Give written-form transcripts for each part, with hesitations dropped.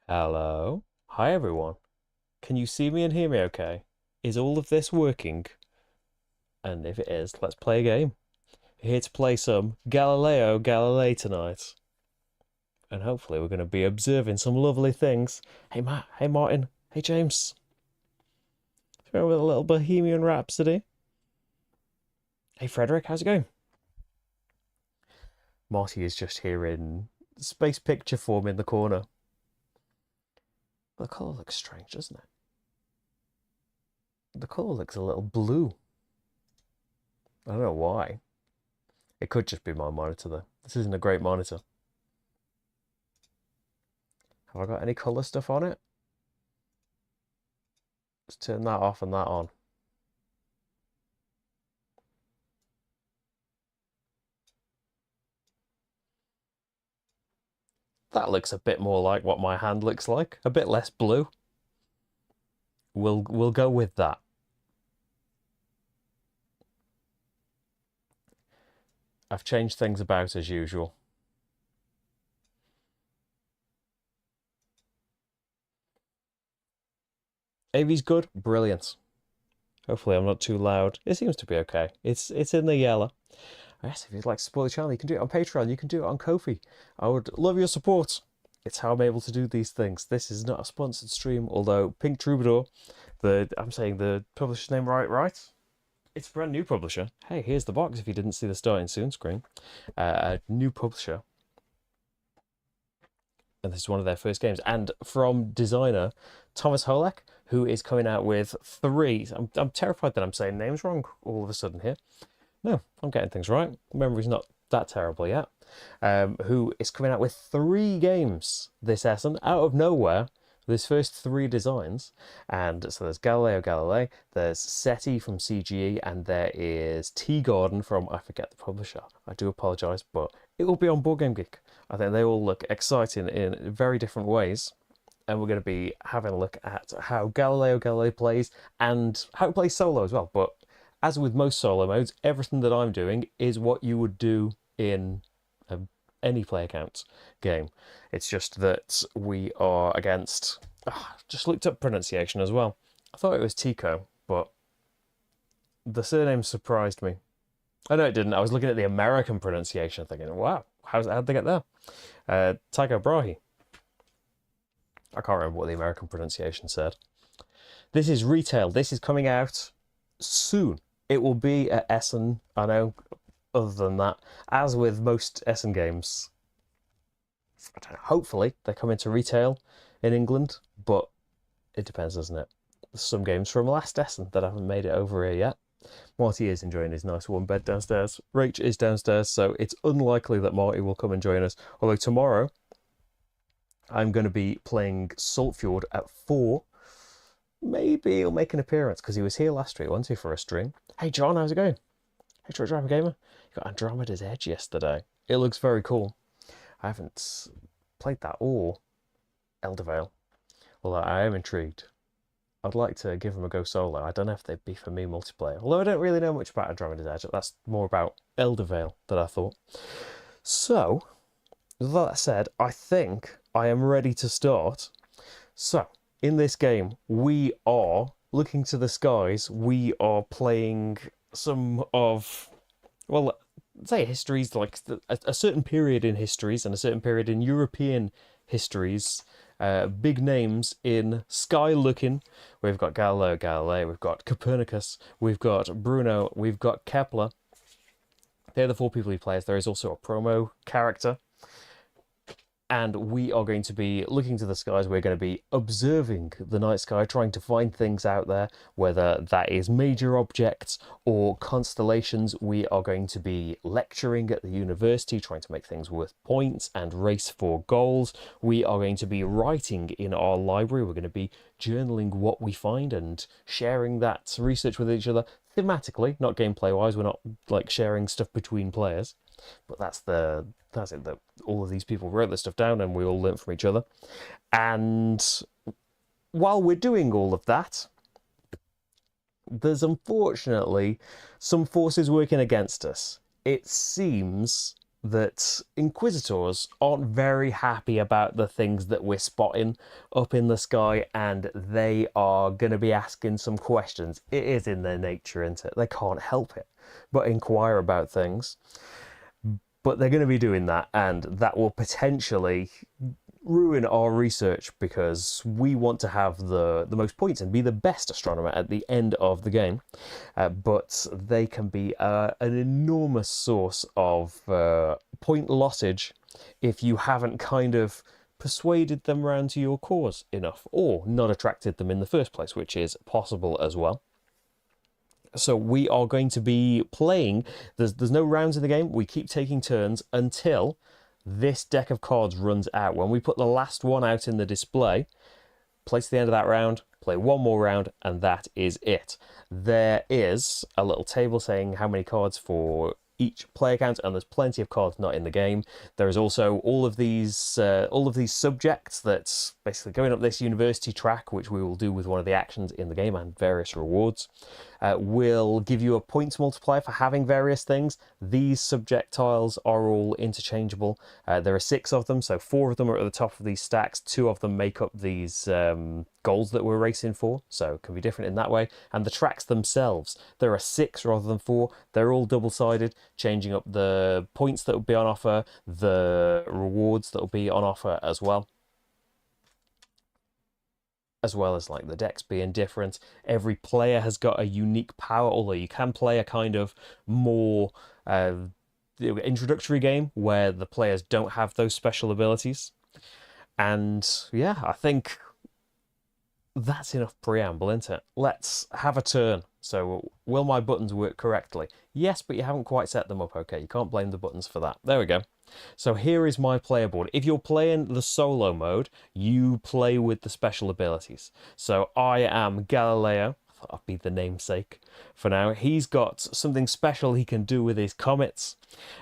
Hello. Hi, everyone. Can you see me and hear me okay? Is all of this working? And if it is, let's play a game. We're here to play some Galileo Galilei tonight. And hopefully we're going to be observing some lovely things. Hey, Matt. Hey, Martin. Hey, James. With a little Bohemian Rhapsody. Hey, Frederick. How's it going? Marty is just here in space picture form in the corner. The colour looks strange, doesn't it? The colour looks a little blue. I don't know why. It could just be my monitor though. This isn't a great monitor. Have I got any colour stuff on it? Let's turn that off and that on. That looks a bit more like what my hand looks like. A bit less blue. We'll go with that. I've changed things about as usual. AV's good, brilliant. Hopefully I'm not too loud. It seems to be okay. It's in the yellow. Yes, if you'd like to support the channel, you can do it on Patreon, you can do it on Ko-fi. I would love your support. It's how I'm able to do these things. This is not a sponsored stream, although Pink Troubadour, I'm saying the publisher's name right? It's a brand new publisher. Hey, here's the box if you didn't see the starting soon screen. A new publisher. And this is one of their first games. And from designer Thomas Holek, who is coming out with 3. I'm terrified that I'm saying names wrong all of a sudden here. No, I'm getting things right. Memory's not that terrible yet. Who is coming out with 3 games this Essen out of nowhere. This first 3 designs, and so there's Galileo Galilei, there's SETI from CGE, and there is Tea Garden from, I forget the publisher. I do apologise, but it will be on Board Game Geek. I think they all look exciting in very different ways, and we're going to be having a look at how Galileo Galilei plays, and how it plays solo as well. But as with most solo modes, everything that I'm doing is what you would do in any play account game. It's just that we are against... just looked up pronunciation as well. I thought it was Tico, but the surname surprised me. I know it didn't. I was looking at the American pronunciation thinking, wow, how'd they get there? Tycho Brahe. I can't remember what the American pronunciation said. This is retail. This is coming out soon. It will be at Essen, I know. Other than that, as with most Essen games, I don't know, hopefully they come into retail in England, but it depends, doesn't it? There's some games from last Essen that haven't made it over here yet. Marty is enjoying his nice warm bed downstairs. Rach is downstairs, so it's unlikely that Marty will come and join us. Although tomorrow, I'm going to be playing Saltfjord at 4. Maybe he'll make an appearance, because he was here last week, wasn't he, for a stream. Hey John, how's it going? Hey Truck Driver Gamer. You got Andromeda's Edge yesterday. It looks very cool. I haven't played that or Eldervale, although I am intrigued. I'd like to give them a go solo. I don't know if they'd be for me multiplayer, although I don't really know much about Andromeda's Edge. That's more about Eldervale that I thought. So, with that said, I think I am ready to start. So, in this game, we are looking to the skies. We are playing some of, well, say histories, like a certain period in histories and a certain period in European histories. Big names in sky looking. We've got Galileo Galilei, we've got Copernicus, we've got Bruno, we've got Kepler. They're the 4 people he plays. There is also a promo character. And we are going to be looking to the skies. We're going to be observing the night sky, trying to find things out there, whether that is major objects or constellations. We are going to be lecturing at the university, trying to make things worth points and race for goals. We are going to be writing in our library. We're going to be journaling what we find and sharing that research with each other thematically, not gameplay-wise. We're not like sharing stuff between players. But that's it, that all of these people wrote this stuff down and we all learnt from each other. And while we're doing all of that, there's unfortunately some forces working against us. It seems that Inquisitors aren't very happy about the things that we're spotting up in the sky, and they are going to be asking some questions. It is in their nature, isn't it? They can't help it but inquire about things. But they're going to be doing that, and that will potentially ruin our research because we want to have the most points and be the best astronomer at the end of the game. But they can be an enormous source of point lossage if you haven't kind of persuaded them round to your cause enough, or not attracted them in the first place, which is possible as well. So we are going to be playing. There's no rounds in the game. We keep taking turns until this deck of cards runs out. When we put the last one out in the display, place the end of that round, play one more round, and that is it. There is a little table saying how many cards for each player count, and there's plenty of cards not in the game. There is also all of these subjects that's basically going up this university track, which we will do with one of the actions in the game, and various rewards. Will give you a points multiplier for having various things. These subject tiles are all interchangeable. There are 6 of them, so 4 of them are at the top of these stacks. 2 of them make up these goals that we're racing for, so it can be different in that way. And the tracks themselves, there are 6 rather than 4. They're all double-sided, changing up the points that will be on offer, the rewards that will be on offer as well as like the decks being different. Every player has got a unique power, although you can play a kind of more introductory game where the players don't have those special abilities. And yeah, I think that's enough preamble, isn't it? Let's have a turn. So, will my buttons work correctly? Yes, but you haven't quite set them up okay. You can't blame the buttons for that. There we go. So here is my player board. If you're playing the solo mode, you play with the special abilities. So I am Galileo. I thought I'd be the namesake for now. He's got something special he can do with his comets.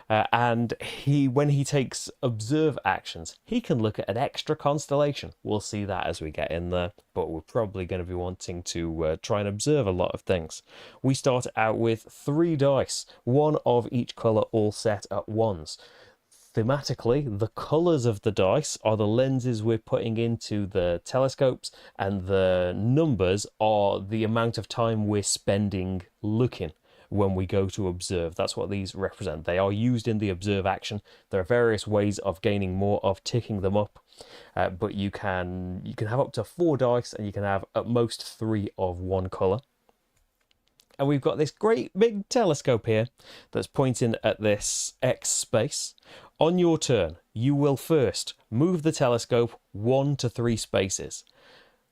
And when he takes observe actions, he can look at an extra constellation. We'll see that as we get in there, but we're probably going to be wanting to try and observe a lot of things. We start out with 3 dice, 1 of each colour, all set at ones. Thematically, the colours of the dice are the lenses we're putting into the telescopes, and the numbers are the amount of time we're spending looking when we go to observe. That's what these represent. They are used in the observe action. There are various ways of gaining more, of ticking them up, but you can have up to 4 dice, and you can have at most 3 of one colour. And we've got this great big telescope here that's pointing at this X space. On your turn, you will first move the telescope 1 to 3 spaces.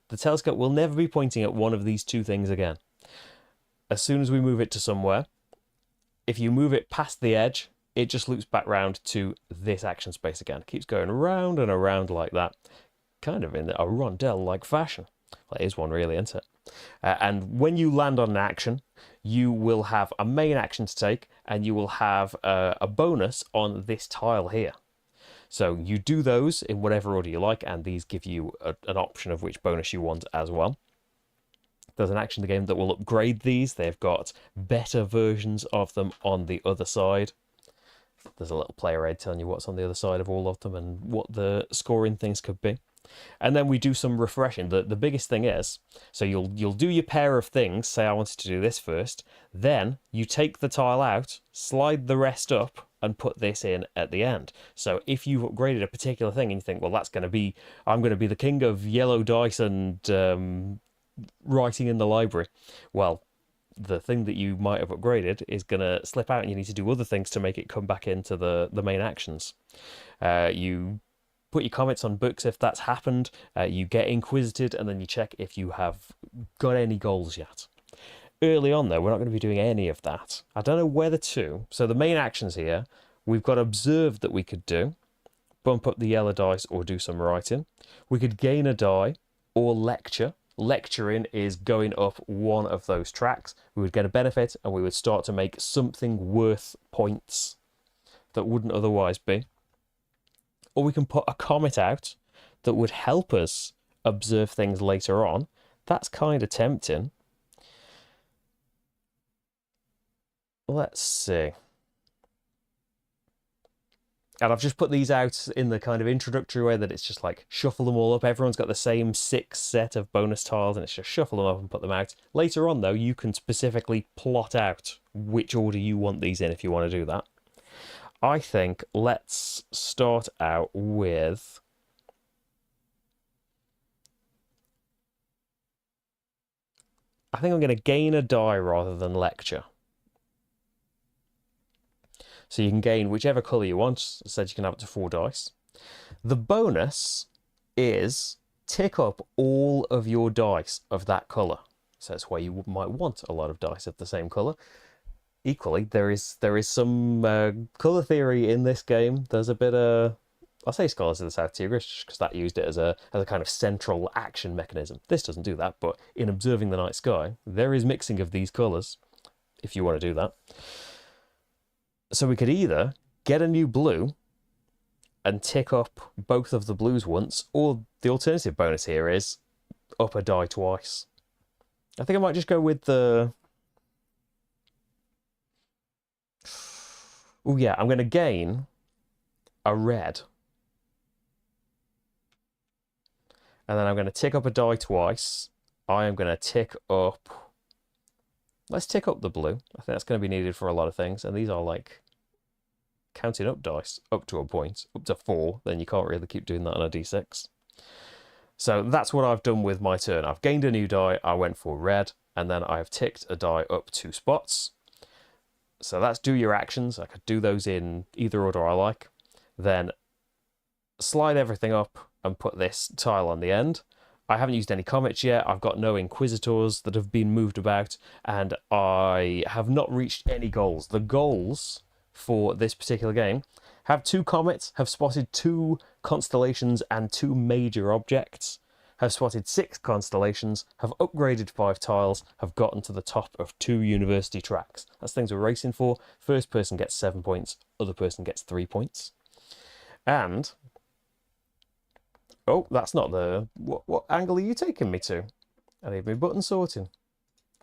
The telescope will never be pointing at one of these 2 things again. As soon as we move it to somewhere, if you move it past the edge, it just loops back round to this action space again. It keeps going around and around like that, kind of in a rondelle-like fashion. Well, it is one really, isn't it? And when you land on an action, you will have a main action to take, and you will have a bonus on this tile here. So you do those in whatever order you like, and these give you an option of which bonus you want as well. There's an action in the game that will upgrade these. They've got better versions of them on the other side. There's a little player aid telling you what's on the other side of all of them and what the scoring things could be. And then we do some refreshing. The biggest thing is, so you'll do your pair of things, say I wanted to do this first, then you take the tile out, slide the rest up, and put this in at the end. So if you've upgraded a particular thing and you think, well, that's going to be, I'm going to be the king of yellow dice and writing in the library, well, the thing that you might have upgraded is going to slip out, and you need to do other things to make it come back into the main actions. You put your comments on books if that's happened, you get inquisited, and then you check if you have got any goals yet. Early on, though, we're not going to be doing any of that. I don't know whether to. So the main actions here, we've got observe that we could do, bump up the yellow dice or do some writing. We could gain a die or lecture. Lecturing is going up one of those tracks. We would get a benefit, and we would start to make something worth points that wouldn't otherwise be. Or we can put a comet out that would help us observe things later on. That's kind of tempting. Let's see. And I've just put these out in the kind of introductory way that it's just like shuffle them all up. Everyone's got the same 6 set of bonus tiles, and it's just shuffle them up and put them out. Later on, though, you can specifically plot out which order you want these in if you want to do that. I think let's start out with... I think I'm going to gain a die rather than lecture. So you can gain whichever colour you want. It said you can have up to 4 dice. The bonus is tick up all of your dice of that colour. So that's where you might want a lot of dice of the same colour. Equally, there is some colour theory in this game. There's a bit of... I'll say Scholars of the South Tigris because that used it as a kind of central action mechanism. This doesn't do that, but in observing the night sky, there is mixing of these colours, if you want to do that. So we could either get a new blue and tick up both of the blues once, or the alternative bonus here is up a die twice. I think I might just go with the... Oh yeah, I'm going to gain a red. And then I'm going to tick up a die twice. I am going to tick up... Let's tick up the blue. I think that's going to be needed for a lot of things. And these are like counting up dice up to a point, up to 4. Then you can't really keep doing that on a d6. So that's what I've done with my turn. I've gained a new die. I went for red. And then I've ticked a die up 2 spots. So that's do your actions. I could do those in either order I like. Then slide everything up and put this tile on the end. I haven't used any comets yet. I've got no inquisitors that have been moved about, and I have not reached any goals. The goals for this particular game have 2 comets, have spotted 2 constellations and 2 major objects, have spotted 6 constellations, have upgraded 5 tiles, have gotten to the top of 2 university tracks. That's things we're racing for. First person gets 7 points, other person gets 3 points. And... oh, that's not the... What angle are you taking me to? I need my button sorting.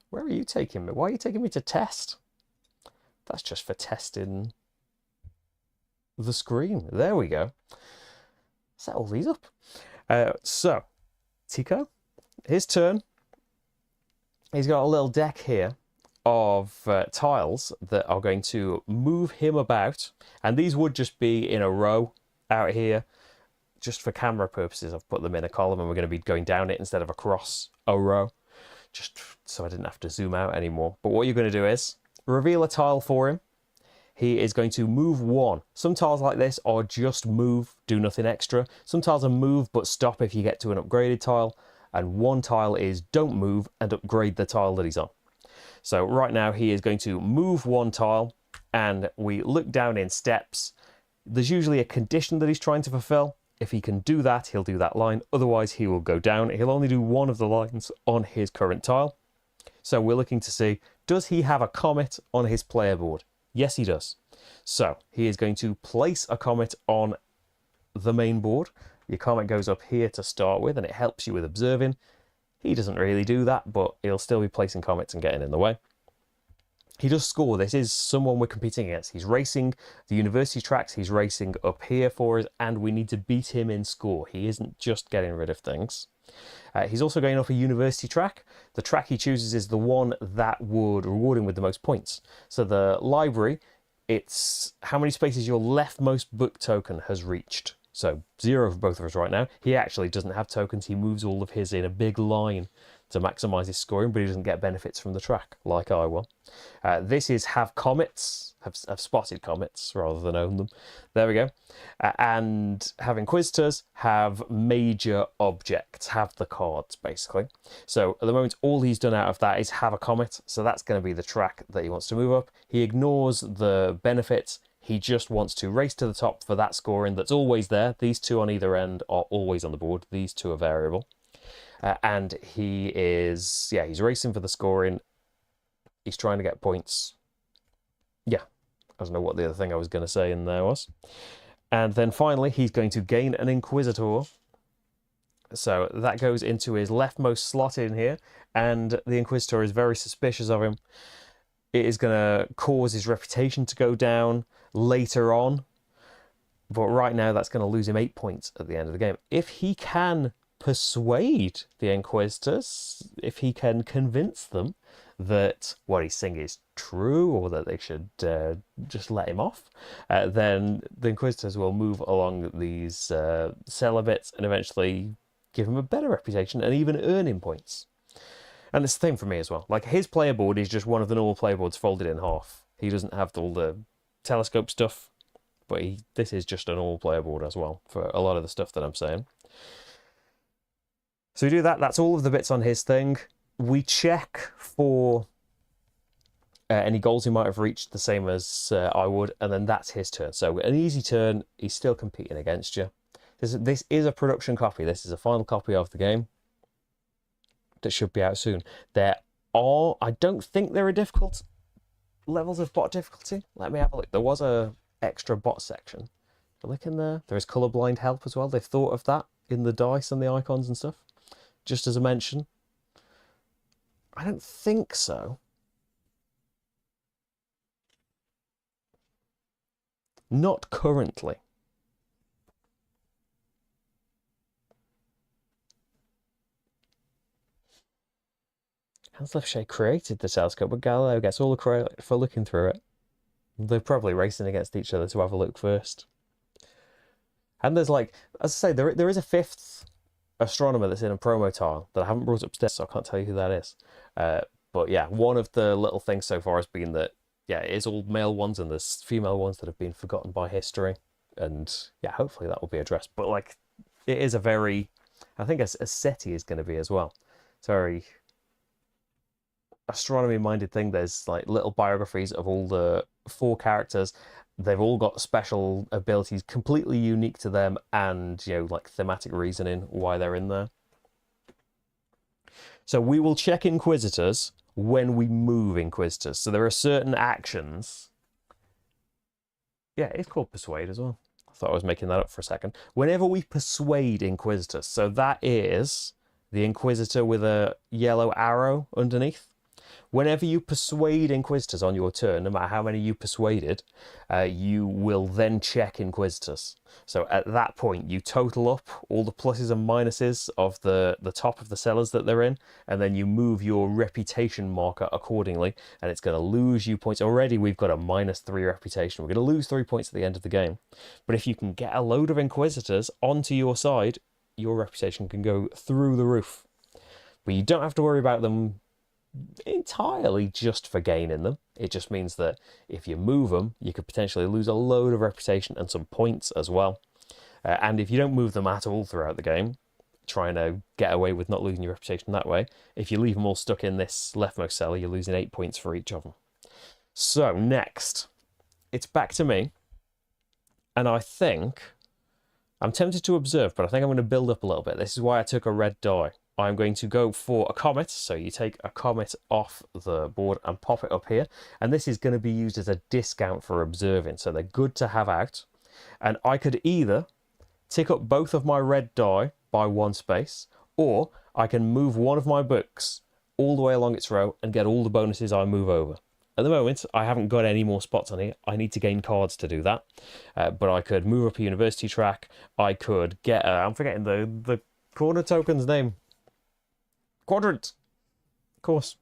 Where are you taking me? Why are you taking me to test? That's just for testing the screen. There we go. Set all these up. So, Tico, his turn. He's got a little deck here of tiles that are going to move him about. And these would just be in a row out here. Just for camera purposes, I've put them in a column and we're going to be going down it instead of across a row, just so I didn't have to zoom out anymore. But what you're going to do is reveal a tile for him. He is going to move 1. Some tiles like this are just move, do nothing extra. Some tiles are move but stop if you get to an upgraded tile. And 1 tile is don't move and upgrade the tile that he's on. So right now he is going to move 1 tile, and we look down in steps. There's usually a condition that he's trying to fulfill. If he can do that, he'll do that line. Otherwise, he will go down. He'll only do 1 of the lines on his current tile. So we're looking to see, does he have a comet on his player board? Yes, he does. So he is going to place a comet on the main board. Your comet goes up here to start with, and it helps you with observing. He doesn't really do that, but he'll still be placing comets and getting in the way. He does score. This is someone we're competing against. He's racing the university tracks. He's racing up here for us, and we need to beat him in score. He isn't just getting rid of things. He's also going off a university track. The track he chooses is the one that would reward him with the most points. So the library, it's how many spaces your leftmost book token has reached. So 0 for both of us right now. He actually doesn't have tokens. He moves all of his in a big line to maximise his scoring, but he doesn't get benefits from the track, like I will. This is have comets, have spotted comets rather than own them. There we go. And have inquisitors, have major objects, have the cards, basically. So at the moment, all he's done out of that is have a comet, so that's going to be the track that he wants to move up. He ignores the benefits. He just wants to race to the top for that scoring that's always there. These 2 on either end are always on the board. These 2 are variable. And he is, yeah, he's racing for the scoring. He's trying to get points. Yeah, I don't know what the other thing I was going to say in there was. And then finally, he's going to gain an Inquisitor. So that goes into his leftmost slot in here. And the Inquisitor is very suspicious of him. It is going to cause his reputation to go down later on. But right now, that's going to lose him 8 points at the end of the game. If he can persuade the Inquisitors, if he can convince them that what he's saying is true, or that they should just let him off, then the Inquisitors will move along these cellar bits and eventually give him a better reputation and even earn him points. And it's the same for me as well. Like, his player board is just one of the normal player boards folded in half. He doesn't have all the telescope stuff, but this is just a normal player board as well for a lot of the stuff that I'm saying. So we do that. That's all of the bits on his thing. We check for any goals he might have reached, the same as I would, and then that's his turn. So an easy turn, he's still competing against you. This is a production copy. This is a final copy of the game that should be out soon. I don't think there are difficult levels of bot difficulty. Let me have a look. There was a extra bot section. Look in there. There is colorblind help as well. They've thought of that in the dice and the icons and stuff, just as a mention. I don't think so. Not currently. Hans Lifshay created the telescope, but Galileo gets all the credit for looking through it. They're probably racing against each other to have a look first. And there's, like, as I say, there is a fifth astronomer that's in a promo tile that I haven't brought upstairs, so I can't tell you who that is. But yeah, one of the little things so far has been that, yeah, it is all male ones and there's female ones that have been forgotten by history. And yeah, hopefully that will be addressed. But like, it is a very, I think a SETI is going to be as well. It's a very astronomy-minded thing. There's like little biographies of all the 4 characters. They've all got special abilities completely unique to them, and, you know, like thematic reasoning why they're in there. So we will check Inquisitors when we move Inquisitors. So there are certain actions. Yeah, it's called Persuade as well. I thought I was making that up for a second. Whenever we persuade Inquisitors, so that is the Inquisitor with a yellow arrow underneath. Whenever you persuade Inquisitors on your turn, no matter how many you persuaded, you will then check Inquisitors. So at that point, you total up all the pluses and minuses of the top of the cellars that they're in, and then you move your reputation marker accordingly, and it's going to lose you points. Already we've got a -3 reputation. We're going to lose 3 points at the end of the game. But if you can get a load of Inquisitors onto your side, your reputation can go through the roof. But you don't have to worry about them entirely just for gaining them. It just means that if you move them, you could potentially lose a load of reputation and some points as well. And if you don't move them at all throughout the game, trying to get away with not losing your reputation that way, if you leave them all stuck in this leftmost cellar, you're losing 8 points for each of them. So next, it's back to me, and I think I'm tempted to observe, but I think I'm going to build up a little bit. This is why I took a red die. I'm going to go for a comet. So you take a comet off the board and pop it up here. And this is going to be used as a discount for observing. So they're good to have out. And I could either tick up both of my red die by 1 space, or I can move one of my books all the way along its row and get all the bonuses I move over. At the moment, I haven't got any more spots on here. I need to gain cards to do that. But I could move up a university track. I could get, I'm forgetting the corner token's name. Quadrant, of course.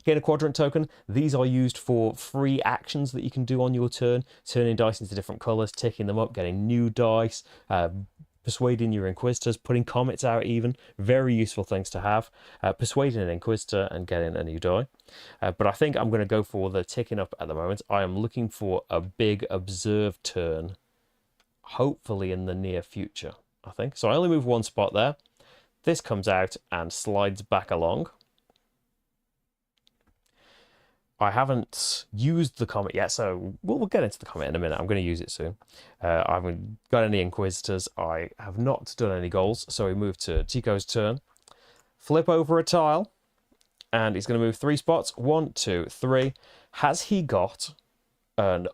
Get a quadrant token. These are used for free actions that you can do on your turn, turning dice into different colors, ticking them up, getting new dice, persuading your Inquisitors, putting comets out even. Very useful things to have. Persuading an Inquisitor and getting a new die. But I think I'm going to go for the ticking up at the moment. I am looking for a big observe turn, hopefully in the near future, I think. So I only move 1 spot there. This comes out and slides back along. I haven't used the comet yet, so we'll get into the comet in a minute. I'm going to use it soon. I haven't got any Inquisitors. I have not done any goals, so we move to Tico's turn. Flip over a tile, and he's going to move 3 spots. 1, 2, 3. Has he got an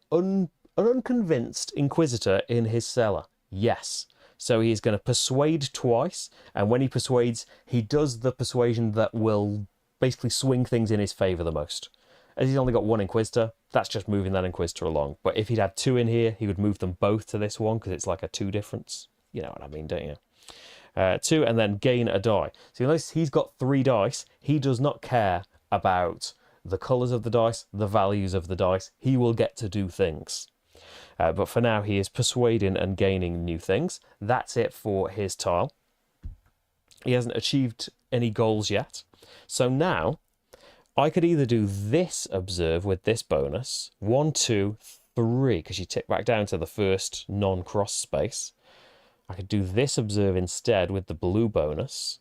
unconvinced Inquisitor in his cellar? Yes. So he's going to persuade twice, and when he persuades, he does the persuasion that will basically swing things in his favour the most. As he's only got one Inquisitor, that's just moving that Inquisitor along. But if he'd had 2 in here, he would move them both to this one because it's like a 2 difference. You know what I mean, don't you? 2, and then gain a die. So you notice he's got 3 dice. He does not care about the colours of the dice, the values of the dice. He will get to do things. But for now, he is persuading and gaining new things. That's it for his tile. He hasn't achieved any goals yet. So now, I could either do this observe with this bonus, 1, 2, 3, because you tick back down to the first non-cross space. I could do this observe instead with the blue bonus.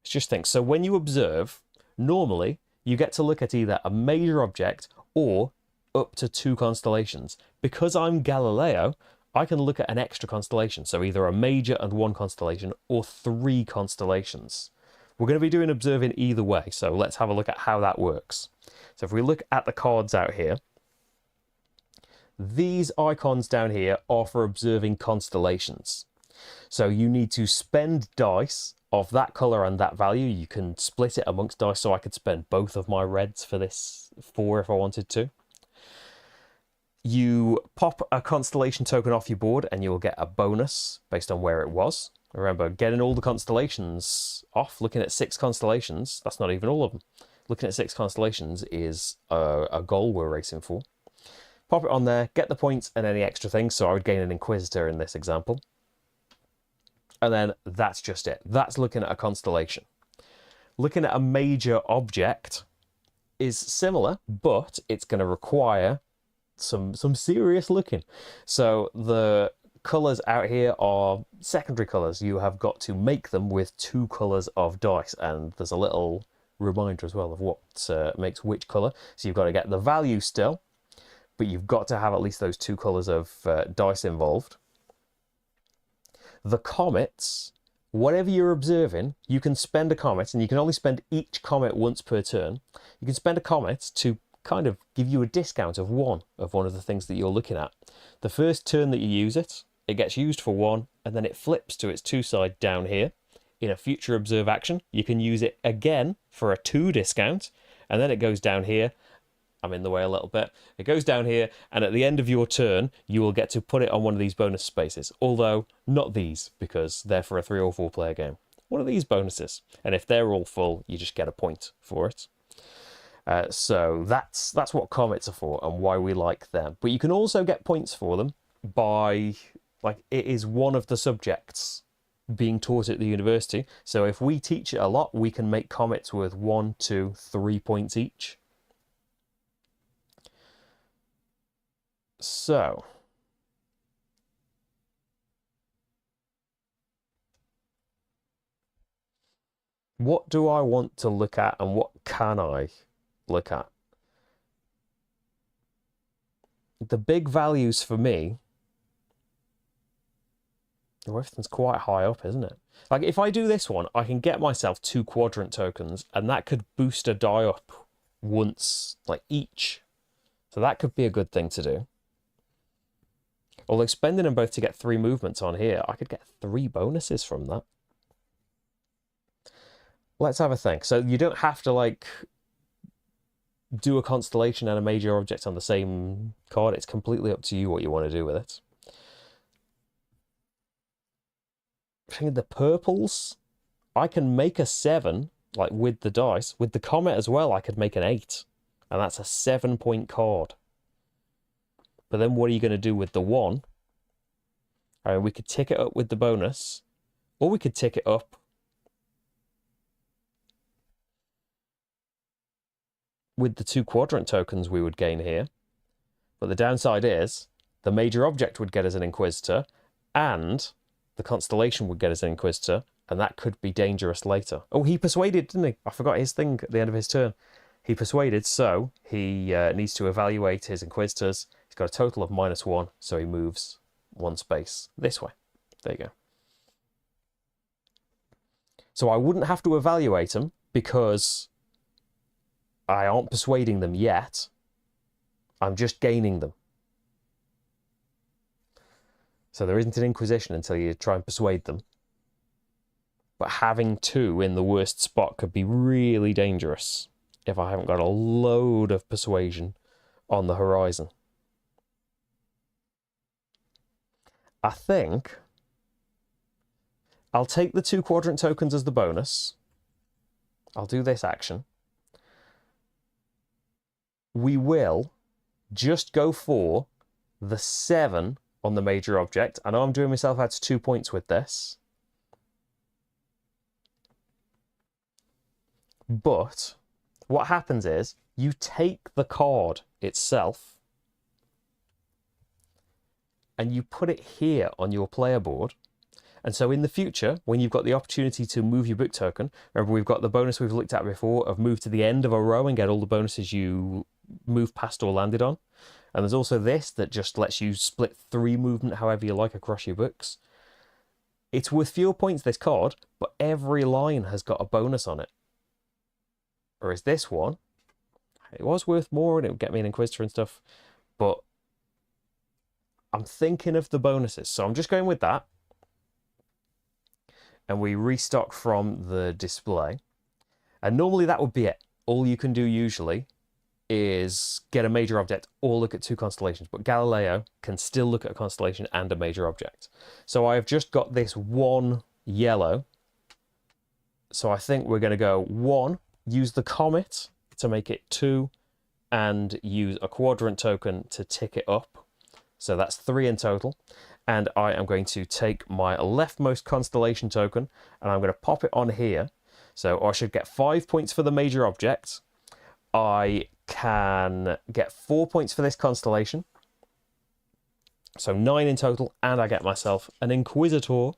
Let's just think. So when you observe, normally you get to look at either a major object or up to 2 constellations. Because I'm Galileo, I can look at an extra constellation. So either a major and 1 constellation or 3 constellations. We're going to be doing observing either way. So let's have a look at how that works. So if we look at the cards out here, these icons down here are for observing constellations. So you need to spend dice of that colour and that value. You can split it amongst dice, so I could spend both of my reds for this 4 if I wanted to. You pop a constellation token off your board and you'll get a bonus based on where it was. Remember, getting all the constellations off, looking at 6 constellations, that's not even all of them. Looking at 6 constellations is a goal we're racing for. Pop it on there, get the points and any extra things. So I would gain an Inquisitor in this example. And then that's just it. That's looking at a constellation. Looking at a major object is similar, but it's going to require some serious looking. So the colours out here are secondary colours. You have got to make them with 2 colours of dice. And there's a little reminder as well of what makes which colour. So you've got to get the value still, but you've got to have at least those 2 colours of dice involved. The comets, whatever you're observing, you can spend a comet, and you can only spend each comet once per turn. You can spend a comet to kind of give you a discount of one of the things that you're looking at. The first turn that you use it, it gets used for 1, and then it flips to its 2 side down here. In a future observe action, you can use it again for a 2 discount, and then it goes down here. I'm in the way a little bit. It goes down here, and at the end of your turn, you will get to put it on one of these bonus spaces. Although, not these, because they're for a 3 or 4 player game. One of these bonuses. And if they're all full, you just get a point for it. So that's what comets are for and why we like them. But you can also get points for them by, like, it is one of the subjects being taught at the university. So if we teach it a lot, we can make comets worth 1, 2, 3 points each. So, what do I want to look at and what can I look at? The big values for me, everything's quite high up, isn't it? Like, if I do this one, I can get myself 2 quadrant tokens, and that could boost a die up once, like, each. So that could be a good thing to do. Although spending them both to get 3 movements on here, I could get 3 bonuses from that. Let's have a think. So you don't have to, like, do a constellation and a major object on the same card. It's completely up to you what you want to do with it. I think the purples, I can make a 7, like, with the dice. With the comet as well, I could make an 8. And that's a 7-point card. But then what are you going to do with the 1? I mean, we could tick it up with the bonus, or we could tick it up with the 2 quadrant tokens we would gain here. But the downside is the major object would get us an Inquisitor, and the constellation would get us an Inquisitor, and that could be dangerous later. Oh, he persuaded, didn't he? I forgot his thing at the end of his turn. He persuaded, so he needs to evaluate his Inquisitors. He's got a total of -1, so he moves 1 space this way. There you go. So I wouldn't have to evaluate them because I aren't persuading them yet. I'm just gaining them. So there isn't an Inquisition until you try and persuade them. But having 2 in the worst spot could be really dangerous. if I haven't got a load of persuasion on the horizon. I think I'll take the 2 quadrant tokens as the bonus. I'll do this action. We will just go for the 7 on the major object. I know I'm doing myself out to 2 points with this. But what happens is you take the card itself and you put it here on your player board. And so in the future, when you've got the opportunity to move your book token, remember we've got the bonus we've looked at before of move to the end of a row and get all the bonuses you move past or landed on. And there's also this that just lets you split 3 movement however you like across your books. It's worth fewer points, this card, but every line has got a bonus on it. Whereas this one, it was worth more and it would get me an Inquisitor and stuff, but I'm thinking of the bonuses. So I'm just going with that. And we restock from the display. And normally that would be it. All you can do usually is get a major object or look at 2 constellations. But Galileo can still look at a constellation and a major object. So I've just got this 1 yellow. So I think we're going to go 1, use the comet to make it 2, and use a quadrant token to tick it up. So that's 3 in total. And I am going to take my leftmost constellation token and I'm going to pop it on here. So I should get 5 points for the major object. I can get 4 points for this constellation. So 9 in total, and I get myself an Inquisitor.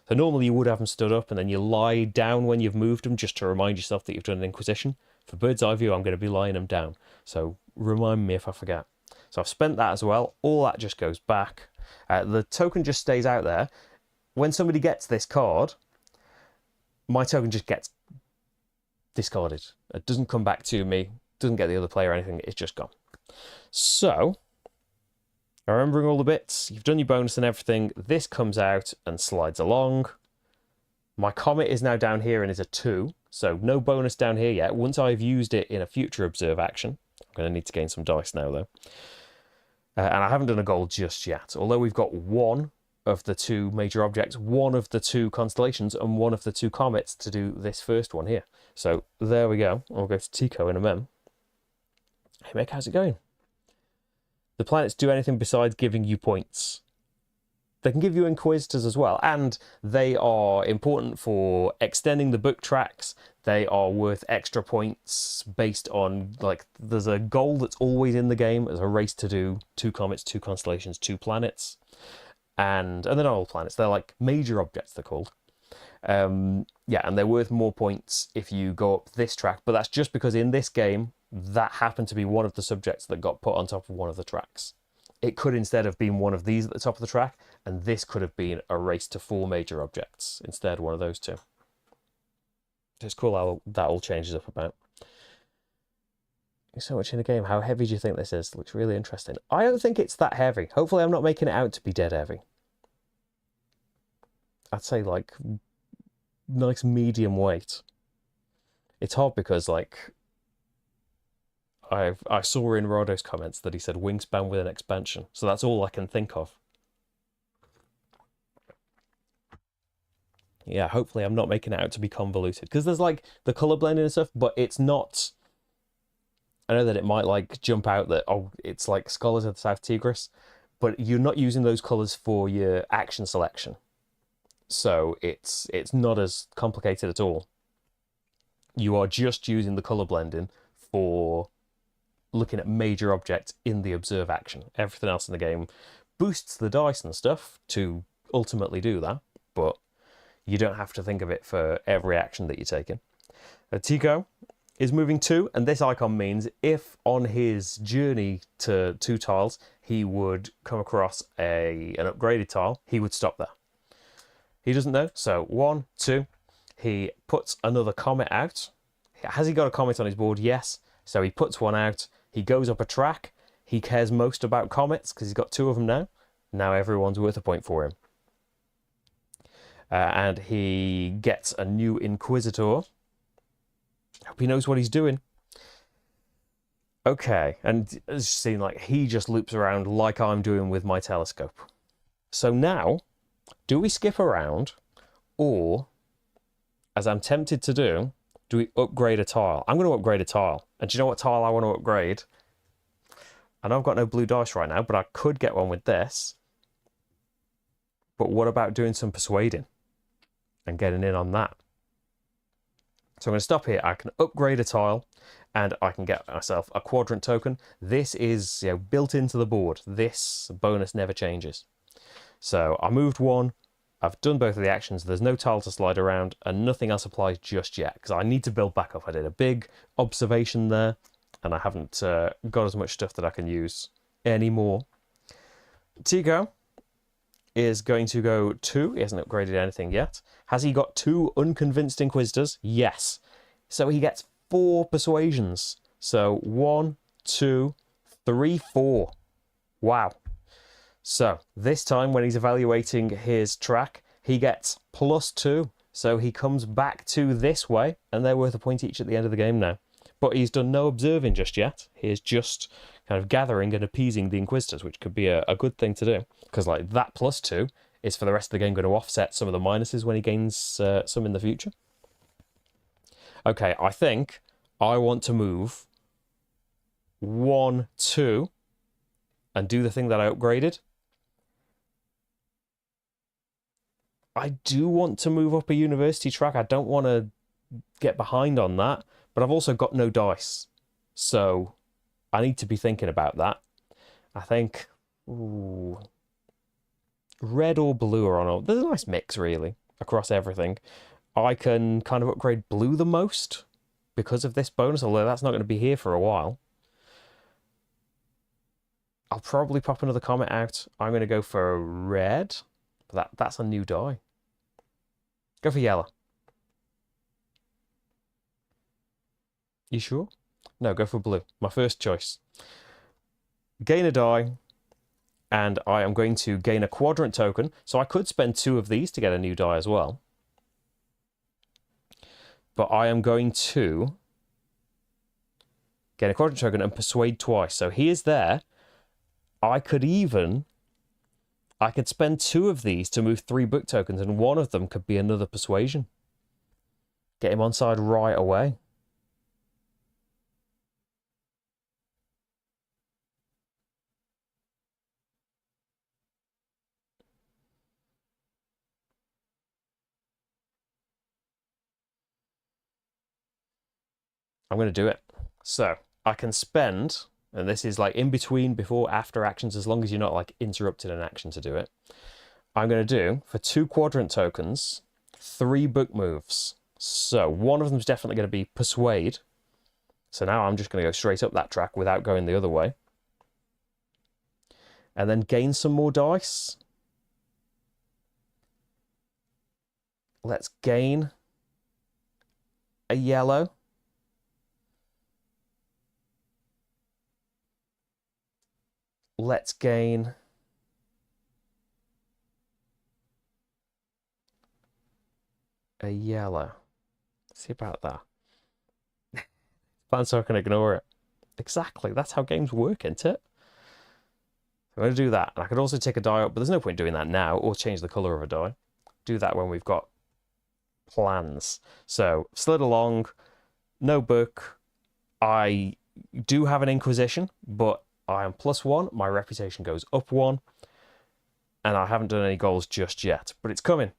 So normally you would have them stood up and then you lie down when you've moved them just to remind yourself that you've done an Inquisition. For bird's eye view, I'm going to be lying them down. So remind me if I forget. So I've spent that as well. All that just goes back. The token just stays out there. When somebody gets this card, my token just gets discarded. It doesn't come back to me, doesn't get the other player or anything, it's just gone. So, remembering all the bits, you've done your bonus and everything, this comes out and slides along. My comet is now down here and is a 2, so no bonus down here yet. Once I've used it in a future observe action, I'm going to need to gain some dice now though. And I haven't done a goal just yet, although we've got 1 of the 2 major objects, 1 of the 2 constellations, and 1 of the 2 comets to do this first one here. So there we go. I'll go to Tico in a mem. Hey Mick, how's it going? The planets do anything besides giving you points. They can give you Inquisitors as well, and they are important for extending the book tracks. They are worth extra points based on, like, there's a goal that's always in the game as a race to do 2 comets, 2 constellations, 2 planets. And they're not all planets, they're like major objects, they're called. Yeah, and they're worth more points if you go up this track, but that's just because in this game, that happened to be one of the subjects that got put on top of one of the tracks. It could instead have been one of these at the top of the track, and this could have been a race to 4 major objects, instead one of those 2. It's cool how that all changes up about. There's so much in the game. How heavy do you think this is? Looks really interesting. I don't think it's that heavy. Hopefully I'm not making it out to be dead heavy. I'd say like nice medium weight. It's hard because like I saw in Rado's comments that he said wingspan with an expansion. So that's all I can think of. Yeah, hopefully I'm not making it out to be convoluted. Because there's like the colour blending and stuff, but it's not... I know that it might like jump out that, oh, it's like Scholars of the South Tigris, but you're not using those colours for your action selection. So it's not as complicated at all. You are just using the colour blending for looking at major objects in the observe action. Everything else in the game boosts the dice and stuff to ultimately do that, but you don't have to think of it for every action that you're taking. Tico is moving 2, and this icon means if on his journey to 2 tiles he would come across an upgraded tile, he would stop there. He doesn't know, so 1, 2, he puts another comet out. Has he got a comet on his board? Yes. So he puts one out, he goes up a track, he cares most about comets because he's got 2 of them now. Now everyone's worth a point for him. And he gets a new Inquisitor. Hope he knows what he's doing. Okay, and as you've seen, like, he just loops around like I'm doing with my telescope. So now, do we skip around, or, as I'm tempted to do we upgrade a tile? I'm going to upgrade a tile. And do you know what tile I want to upgrade? I know I've got no blue dice right now, but I could get one with this. But what about doing some persuading and getting in on that? So I'm going to stop here. I can upgrade a tile and I can get myself a quadrant token. This is, you know, built into the board. This bonus never changes. So I moved one. I've done both of the actions. There's no tile to slide around and nothing else applies just yet because I need to build back up. I did a big observation there and I haven't got as much stuff that I can use anymore. Tico is going to go 2. He hasn't upgraded anything yet. Has he got 2 unconvinced inquisitors? Yes. So he gets 4 persuasions. So 1, 2, 3, 4. Wow. So this time when he's evaluating his track, he gets +2. So he comes back to this way, and they're worth a point each at the end of the game now. But he's done no observing just yet. He's just kind of gathering and appeasing the Inquisitors, which could be a good thing to do. Because like that +2 is for the rest of the game going to offset some of the minuses when he gains some in the future. Okay, I think I want to move 1, 2 and do the thing that I upgraded. I do want to move up a university track. I don't want to get behind on that, but I've also got no dice. So I need to be thinking about that. I think red or blue are on. There's a nice mix, really, across everything. I can kind of upgrade blue the most because of this bonus, although that's not going to be here for a while. I'll probably pop another comet out. I'm going to go for red. But that's a new die. Go for yellow. You sure? No, go for blue. My first choice. Gain a die, and I am going to gain a quadrant token. So I could spend 2 of these to get a new die as well. But I am going to gain a quadrant token and persuade twice. So he is there. I could spend 2 of these to move 3 book tokens, and one of them could be another persuasion. Get him on side right away. I'm going to do it. So I can spend, and this is like in between, before, after actions, as long as you're not like interrupted an action to do it. I'm going to do, for 2 quadrant tokens, 3 book moves. So one of them is definitely going to be persuade. So now I'm just going to go straight up that track without going the other way. And then gain some more dice. Let's gain a yellow. Let's gain a yellow. See about that. Plan so I can ignore it. Exactly, that's how games work, isn't it? I'm going to do that. And I could also take a die up, but there's no point doing that now, or change the colour of a die. Do that when we've got plans. So, slid along, no book. I do have an Inquisition, but I am +1. My reputation goes up 1. And I haven't done any goals just yet, but it's coming.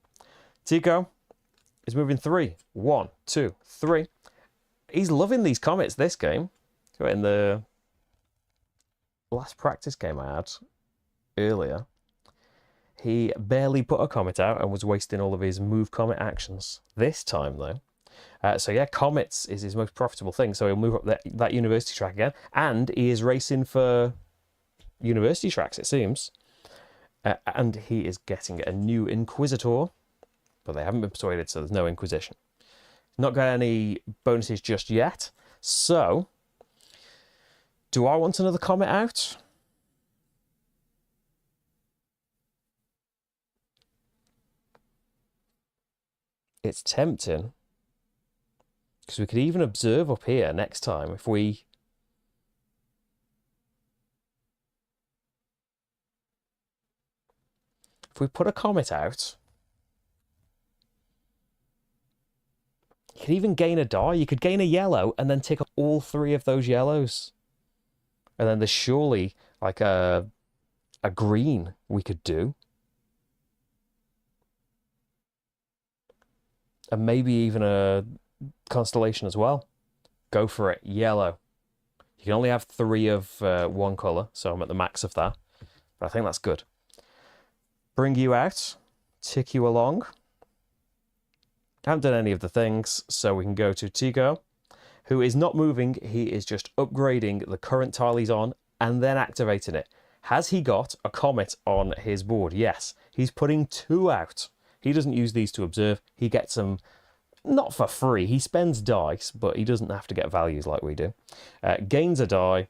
Tico is moving 3. 1, 2, 3. He's loving these comets this game. In the last practice game I had earlier, he barely put a comet out and was wasting all of his move comet actions. This time, though, so yeah, comets is his most profitable thing. So he'll move up that university track again, and he is racing for university tracks, it seems. And he is getting a new Inquisitor, but they haven't been persuaded, so there's no Inquisition. Not got any bonuses just yet. So, do I want another comet out? It's tempting. Because we could even observe up here next time if we If we put a comet out, you could even gain a die. You could gain a yellow and then tick up all 3 of those yellows. And then there's surely like a green we could do. And maybe even a constellation as well. Go for it. Yellow. You can only have 3 of one colour, so I'm at the max of that. But I think that's good. Bring you out. Tick you along. I haven't done any of the things, so we can go to Tico, who is not moving. He is just upgrading the current tile he's on and then activating it. Has he got a comet on his board? Yes. He's putting 2 out. He doesn't use these to observe. He gets them not for free. He spends dice, but he doesn't have to get values like we do. Gains a die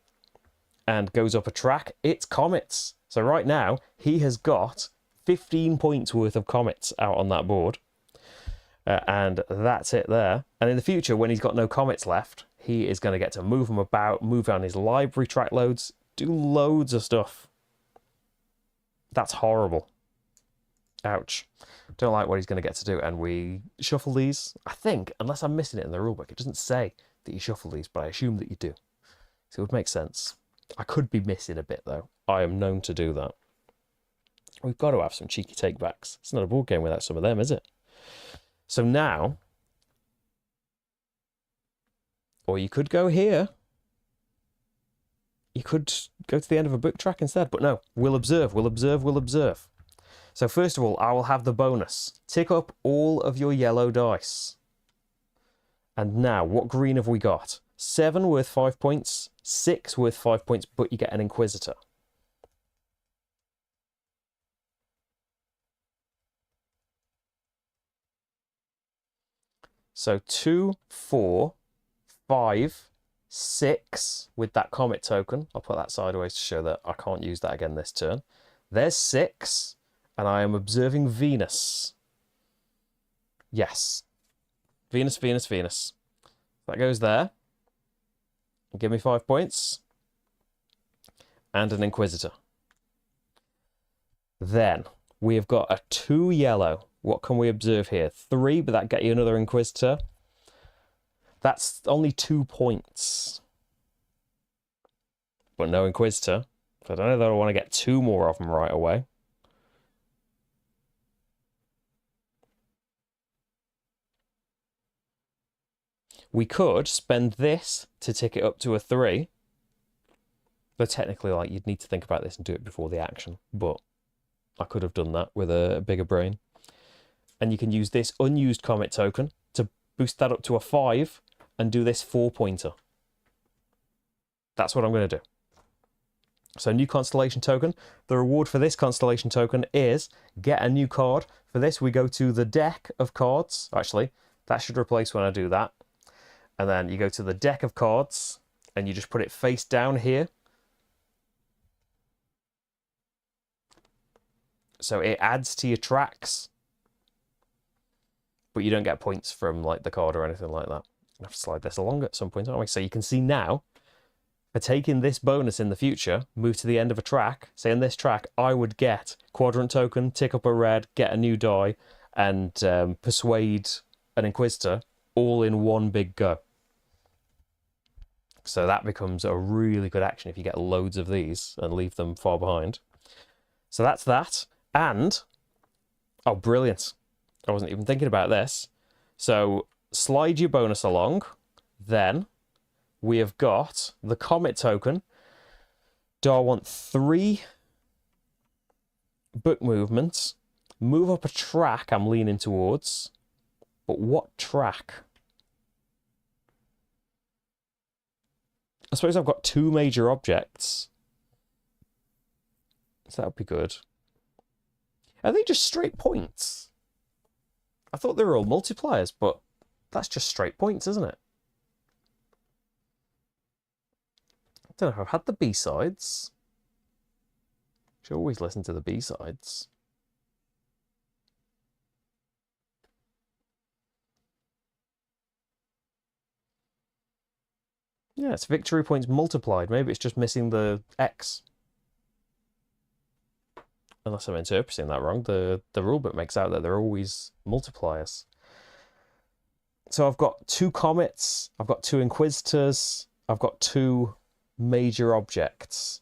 and goes up a track. It's comets. So right now, he has got 15 points worth of comets out on that board. And that's it there. And in the future, when he's got no comets left, he is going to get to move them about, move on his library track loads, do loads of stuff. That's horrible. Ouch. Don't like what he's going to get to do. And we shuffle these. I think, unless I'm missing it in the rulebook, it doesn't say that you shuffle these, but I assume that you do. So it would make sense. I could be missing a bit, though. I am known to do that. We've got to have some cheeky takebacks. It's not a board game without some of them, is it? So now, or you could go here. You could go to the end of a book track instead, but no, we'll observe, we'll observe, we'll observe. So first of all, I will have the bonus. Tick up all of your yellow dice. And now, what green have we got? 7 worth 5 points, 6 worth 5 points, but you get an Inquisitor. So 2, 4, 5, 6 with that comet token. I'll put that sideways to show that I can't use that again this turn. There's 6, and I am observing Venus. Yes. Venus, Venus, Venus. That goes there. Give me 5 points. And an Inquisitor. Then we have got a 2 yellow. What can we observe here? 3, but that get you another Inquisitor. That's only 2 points. But no Inquisitor. So I don't know that I want to get 2 more of them right away. We could spend this to tick it up to a 3. But technically, like, you'd need to think about this and do it before the action. But I could have done that with a bigger brain. And you can use this unused comet token to boost that up to a 5 and do this 4-pointer. That's what I'm going to do. So new constellation token. The reward for this constellation token is get a new card. For this, we go to the deck of cards. Actually, that should replace when I do that. And then you go to the deck of cards and you just put it face down here. So it adds to your tracks. But you don't get points from like the card or anything like that. I have to slide this along at some point, aren't we? So you can see now, for taking this bonus in the future, move to the end of a track. Say in this track, I would get quadrant token, tick up a red, get a new die, and persuade an Inquisitor all in one big go. So that becomes a really good action if you get loads of these and leave them far behind. So that's that. And, oh, brilliant. I wasn't even thinking about this. So slide your bonus along. Then we have got the comet token. Do I want 3 book movements? Move up a track I'm leaning towards. But what track? I suppose I've got 2 major objects. So that would be good. Are they just straight points? I thought they were all multipliers, but that's just straight points, isn't it? I don't know if I've had the B-sides. Should always listen to the B-sides. Yeah, it's victory points multiplied. Maybe it's just missing the X. unless I'm interpreting that wrong, the rulebook makes out that they're always multipliers. So I've got 2 comets, I've got 2 inquisitors, I've got 2 major objects.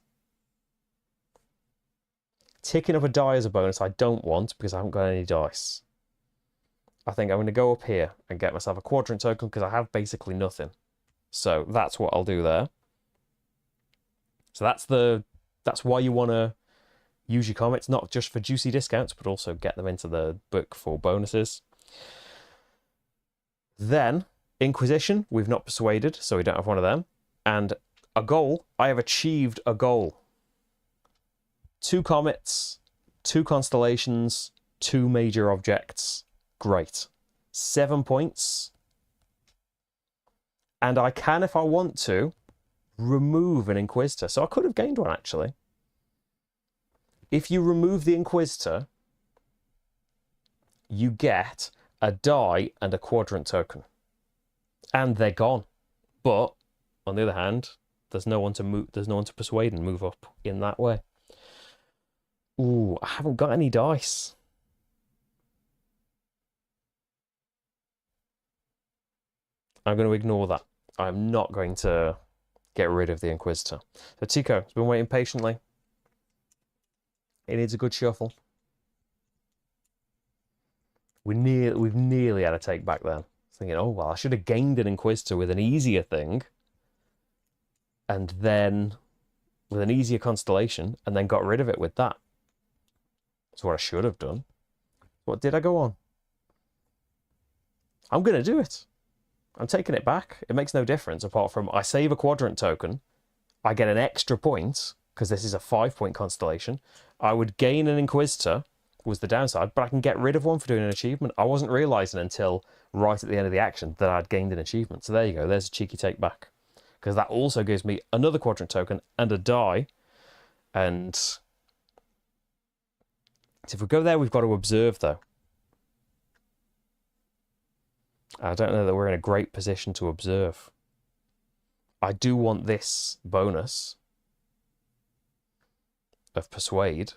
Ticking up a die as a bonus I don't want because I haven't got any dice. I think I'm going to go up here and get myself a quadrant token because I have basically nothing. So that's what I'll do there. So that's why you want to use your comets, not just for juicy discounts, but also get them into the book for bonuses. Then, Inquisition, we've not persuaded, so we don't have one of them. And a goal, I have achieved a goal. 2 comets, 2 constellations, 2 major objects. Great. 7 points. And I can, if I want to, remove an Inquisitor. So I could have gained one, actually. If you remove the Inquisitor, you get a die and a quadrant token. And they're gone. But, on the other hand, there's no one to move, there's no one to persuade and move up in that way. Ooh, I haven't got any dice. I'm going to ignore that. I'm not going to get rid of the Inquisitor. So Tico has been waiting patiently. He needs a good shuffle. We've nearly had a take back then. Thinking, oh, well, I should have gained an Inquisitor with an easier thing. And then with an easier constellation. And then got rid of it with that. That's what I should have done. What did I go on? I'm going to do it. I'm taking it back. It makes no difference apart from I save a quadrant token. I get an extra point because this is a 5-point constellation. I would gain an Inquisitor was the downside, but I can get rid of one for doing an achievement. I wasn't realizing until right at the end of the action that I'd gained an achievement. So there you go. There's a cheeky take back because that also gives me another quadrant token and a die. And so if we go there, we've got to observe though. I don't know that we're in a great position to observe. I do want this bonus of persuade.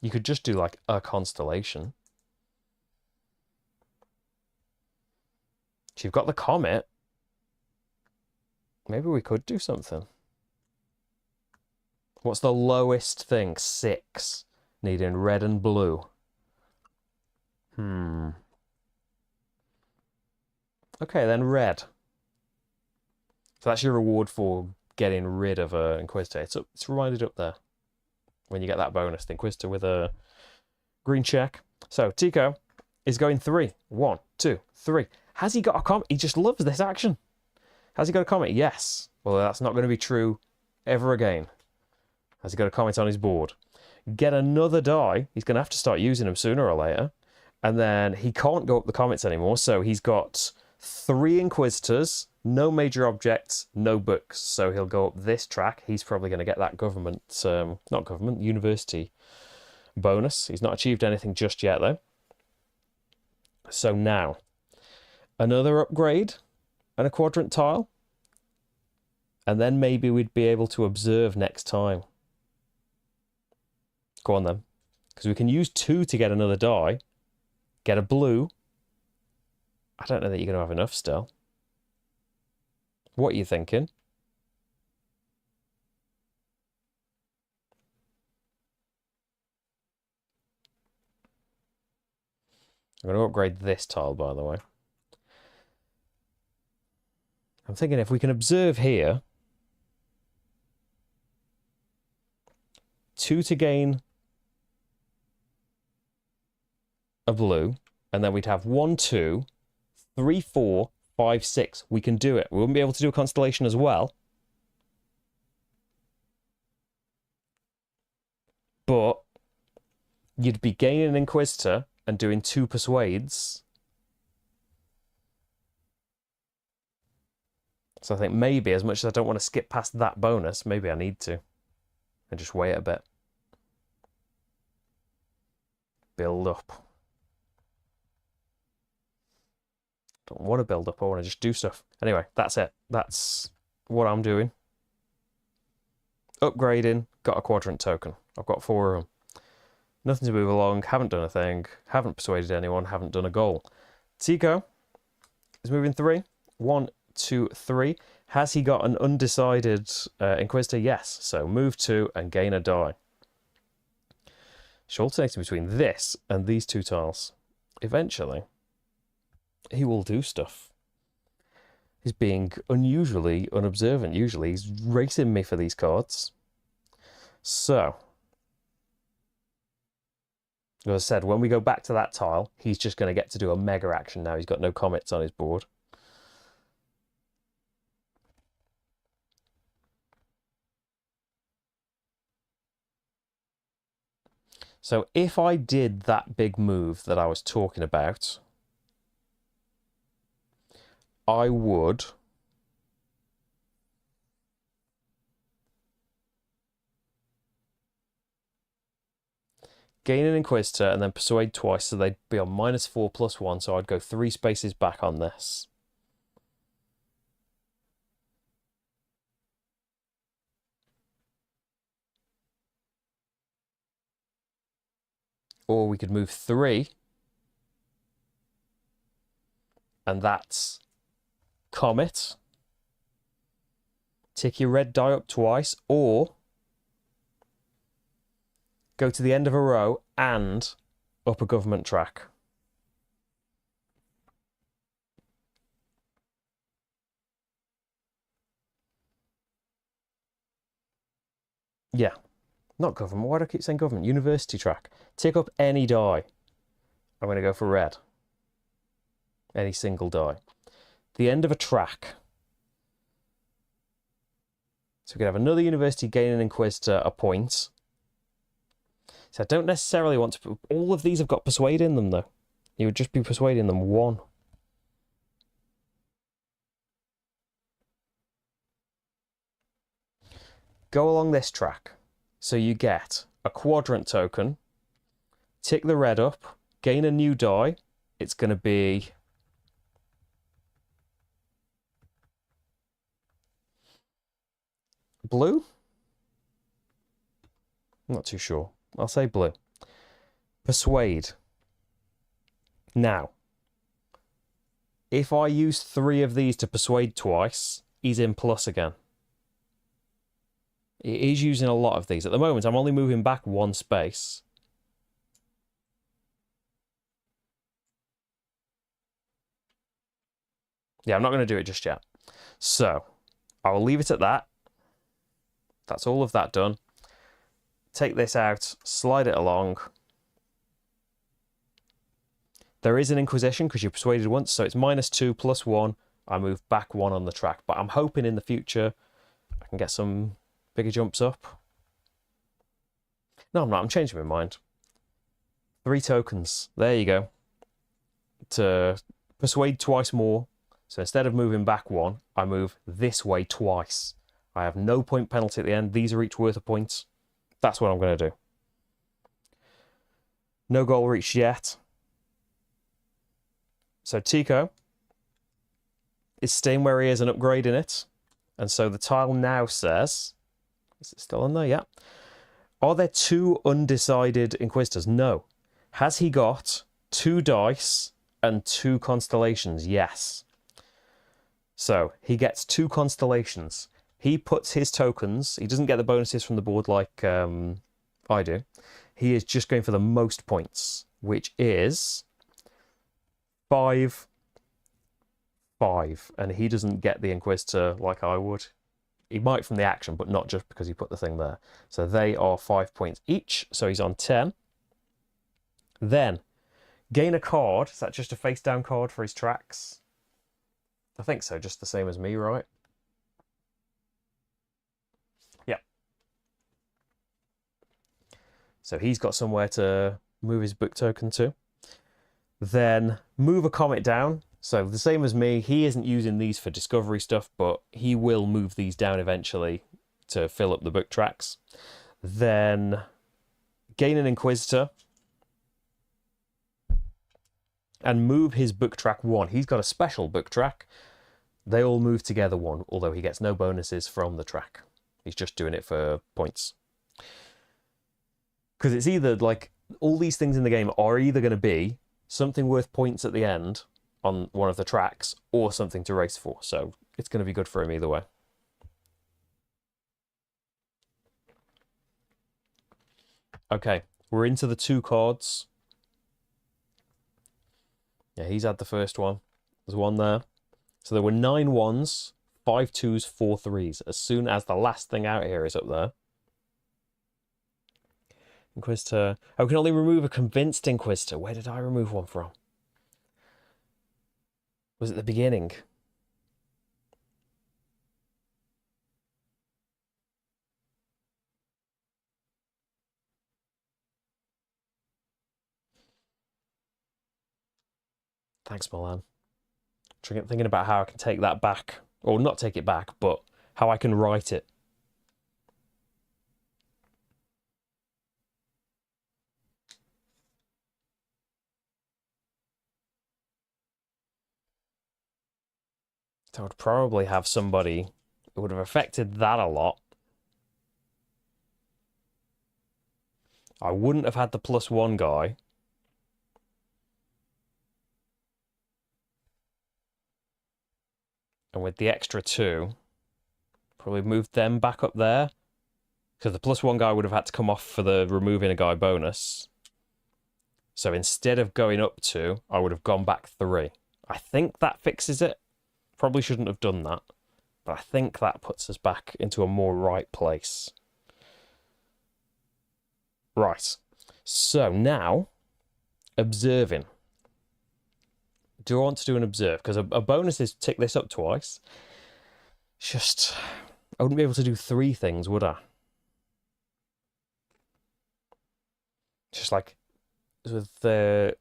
You could just do like a constellation. So you've got the comet. Maybe we could do something. What's the lowest thing? 6. Needing red and blue. Okay, then red. So that's your reward for getting rid of an Inquisitor. It's reminded up there. When you get that bonus, the Inquisitor with a green check. So Tico is going 3. 1, 2, 3. Has he got a comet? He just loves this action. Has he got a comet? Yes. Well, that's not going to be true ever again. Has he got a comet on his board? Get another die. He's going to have to start using them sooner or later. And then he can't go up the comets anymore. So he's got 3 Inquisitors, no major objects, no books. So he'll go up this track. He's probably going to get that government, not government, university bonus. He's not achieved anything just yet, though. So now, another upgrade and a quadrant tile. And then maybe we'd be able to observe next time. Go on then. Because we can use 2 to get another die. Get a blue. I don't know that you're going to have enough still. What are you thinking? I'm going to upgrade this tile, by the way. I'm thinking if we can observe here, 2 to gain a blue, and then we'd have 1, 2, 3, 4, 5, 6. We can do it. We wouldn't be able to do a constellation as well. But you'd be gaining an Inquisitor and doing 2 persuades. So I think maybe, as much as I don't want to skip past that bonus, maybe I need to. And just wait a bit. Build up. Don't want to build up, I want to just do stuff. Anyway, that's it. That's what I'm doing. Upgrading, got a quadrant token. I've got 4 of them. Nothing to move along, haven't done a thing, haven't persuaded anyone, haven't done a goal. Tico is moving 3. 1, 2, 3. Has he got an undecided Inquisitor? Yes. So move 2 and gain a die. She's alternating between this and these 2 tiles. Eventually, he will do stuff. He's being unusually unobservant. Usually, he's racing me for these cards. So, as I said, when we go back to that tile, he's just going to get to do a mega action now. He's got no comets on his board. So if I did that big move that I was talking about, I would gain an Inquisitor and then persuade twice, so they'd be on -4 +1, so I'd go 3 spaces back on this. Or we could move 3, and that's Comet. Tick your red die up twice, or go to the end of a row and up a government track. Yeah, not government. Why do I keep saying government? University track. Tick up any die. I'm going to go for red. Any single die. The end of a track. So we could have another university gain an Inquisitor a point. So I don't necessarily want to put... All of these have got persuade in them, though. You would just be persuading them 1. Go along this track. So you get a quadrant token. Tick the red up. Gain a new die. It's going to be... blue? I'm not too sure. I'll say blue. Persuade. Now, if I use 3 of these to persuade twice, he's in plus again. He's using a lot of these. At the moment, I'm only moving back 1 space. Yeah, I'm not going to do it just yet. So, I will leave it at that. That's all of that done. Take this out, slide it along. There is an Inquisition because you persuaded once, so it's -2 +1. I move back 1 on the track, but I'm hoping in the future I can get some bigger jumps up. No, I'm not. I'm changing my mind. 3 tokens. There you go. To persuade twice more. So instead of moving back 1, I move this way twice. I have no point penalty at the end. These are each worth a point. That's what I'm going to do. No goal reached yet. So Tico is staying where he is and upgrading it. And so the tile now says... Is it still on there? Yeah. Are there 2 undecided Inquisitors? No. Has he got 2 dice and 2 constellations? Yes. So he gets 2 constellations. He puts his tokens. He doesn't get the bonuses from the board like I do. He is just going for the most points, which is 5, 5. And he doesn't get the Inquisitor like I would. He might from the action, but not just because he put the thing there. So they are 5 points each. So he's on 10. Then, gain a card. Is that just a face-down card for his tracks? I think so, just the same as me, right? Yeah. So he's got somewhere to move his book token to. Then move a comet down. So the same as me, he isn't using these for discovery stuff, but he will move these down eventually to fill up the book tracks. Then gain an Inquisitor. and move his book track 1. He's got a special book track. They all move together 1, although he gets no bonuses from the track. He's just doing it for points. Because it's either like all these things in the game are either going to be something worth points at the end on one of the tracks or something to race for. So it's going to be good for him either way. Okay, we're into the 2 cards. Yeah, he's had the first one. There's one there. So there were 9 1s, 5 2s, 4 3s. As soon as the last thing out here is up there. Inquisitor. Oh, we can only remove a convinced Inquisitor. Where did I remove one from? Was it the beginning? Thanks, Milan. Thinking about how I can take that back. Or not take it back, but how I can write it. So I would probably have somebody who would have affected that a lot. I wouldn't have had the +1 guy. And with the extra 2, probably moved them back up there. Because the +1 guy would have had to come off for the removing a guy bonus. So instead of going up 2, I would have gone back 3. I think that fixes it. Probably shouldn't have done that. But I think that puts us back into a more right place. Right. So now, observing. Do I want to do an observe? Because a bonus is tick this up twice. Just, I wouldn't be able to do 3 things, would I? Just like with the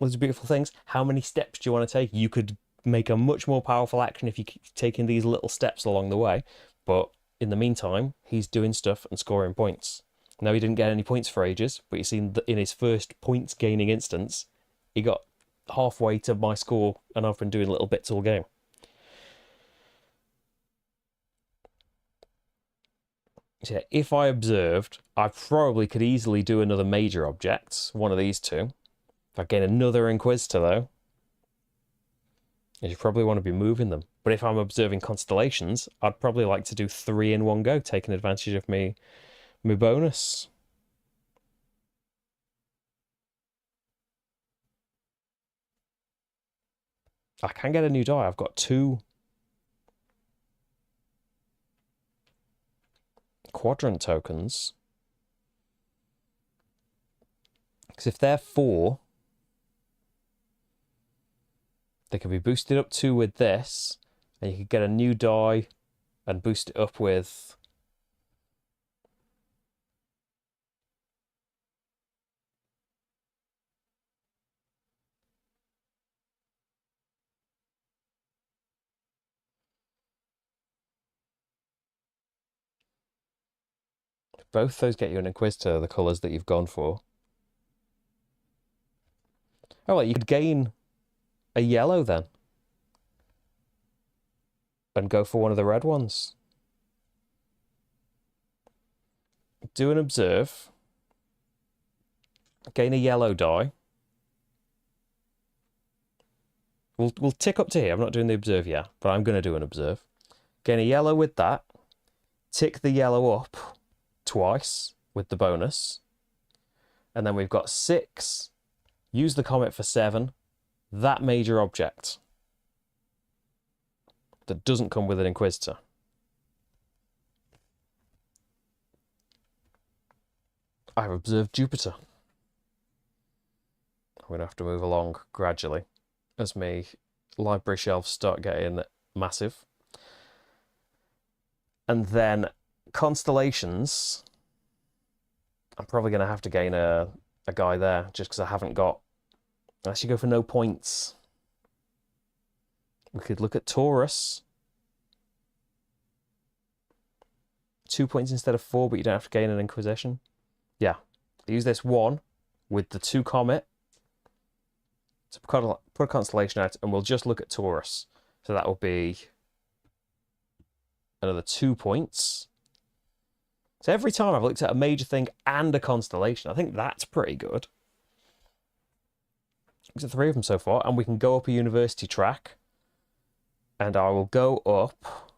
loads of beautiful things. How many steps do you want to take? You could make a much more powerful action if you keep taking these little steps along the way. But in the meantime, he's doing stuff and scoring points. Now, he didn't get any points for ages, but you see in his first points gaining instance, he got halfway to my score, and I've been doing little bits all game. So yeah, if I observed, I probably could easily do another major object, one of these 2. If I gain another Inquisitor, though, you probably want to be moving them. But if I'm observing constellations, I'd probably like to do 3 in one go, taking advantage of my bonus. I can get a new die. I've got 2 quadrant tokens. Because if they're 4, they can be boosted up 2 with this, and you could get a new die and boost it up with both those get you an Inquisitor, the colours that you've gone for. Oh, well, you could gain a yellow then. And go for one of the red ones. Do an observe. Gain a yellow die. We'll tick up to here. I'm not doing the observe yet, but I'm going to do an observe. Gain a yellow with that. Tick the yellow up twice with the bonus. And then we've got 6. Use the comet for 7. That major object that doesn't come with an Inquisitor. I've observed Jupiter. I'm going to have to move along gradually as my library shelves start getting massive. And then constellations, I'm probably going to have to gain a guy there just because I haven't got... Unless you go for no points. We could look at Taurus. 2 points instead of 4, but you don't have to gain an Inquisition. Yeah. Use this 1 with the 2 comet. So put a constellation out, and we'll just look at Taurus. So that will be another 2 points. So every time I've looked at a major thing and a constellation, I think that's pretty good. There's 3 of them so far, and we can go up a university track. And I will go up.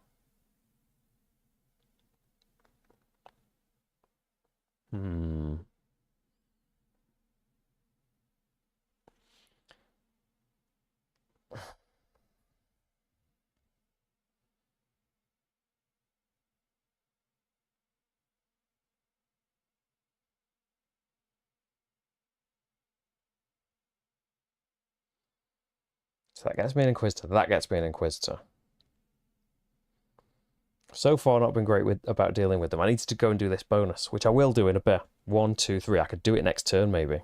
So that gets me an Inquisitor. That gets me an Inquisitor. So far, not been great about dealing with them. I need to go and do this bonus, which I will do in a bit. 1, 2, 3. I could do it next turn, maybe.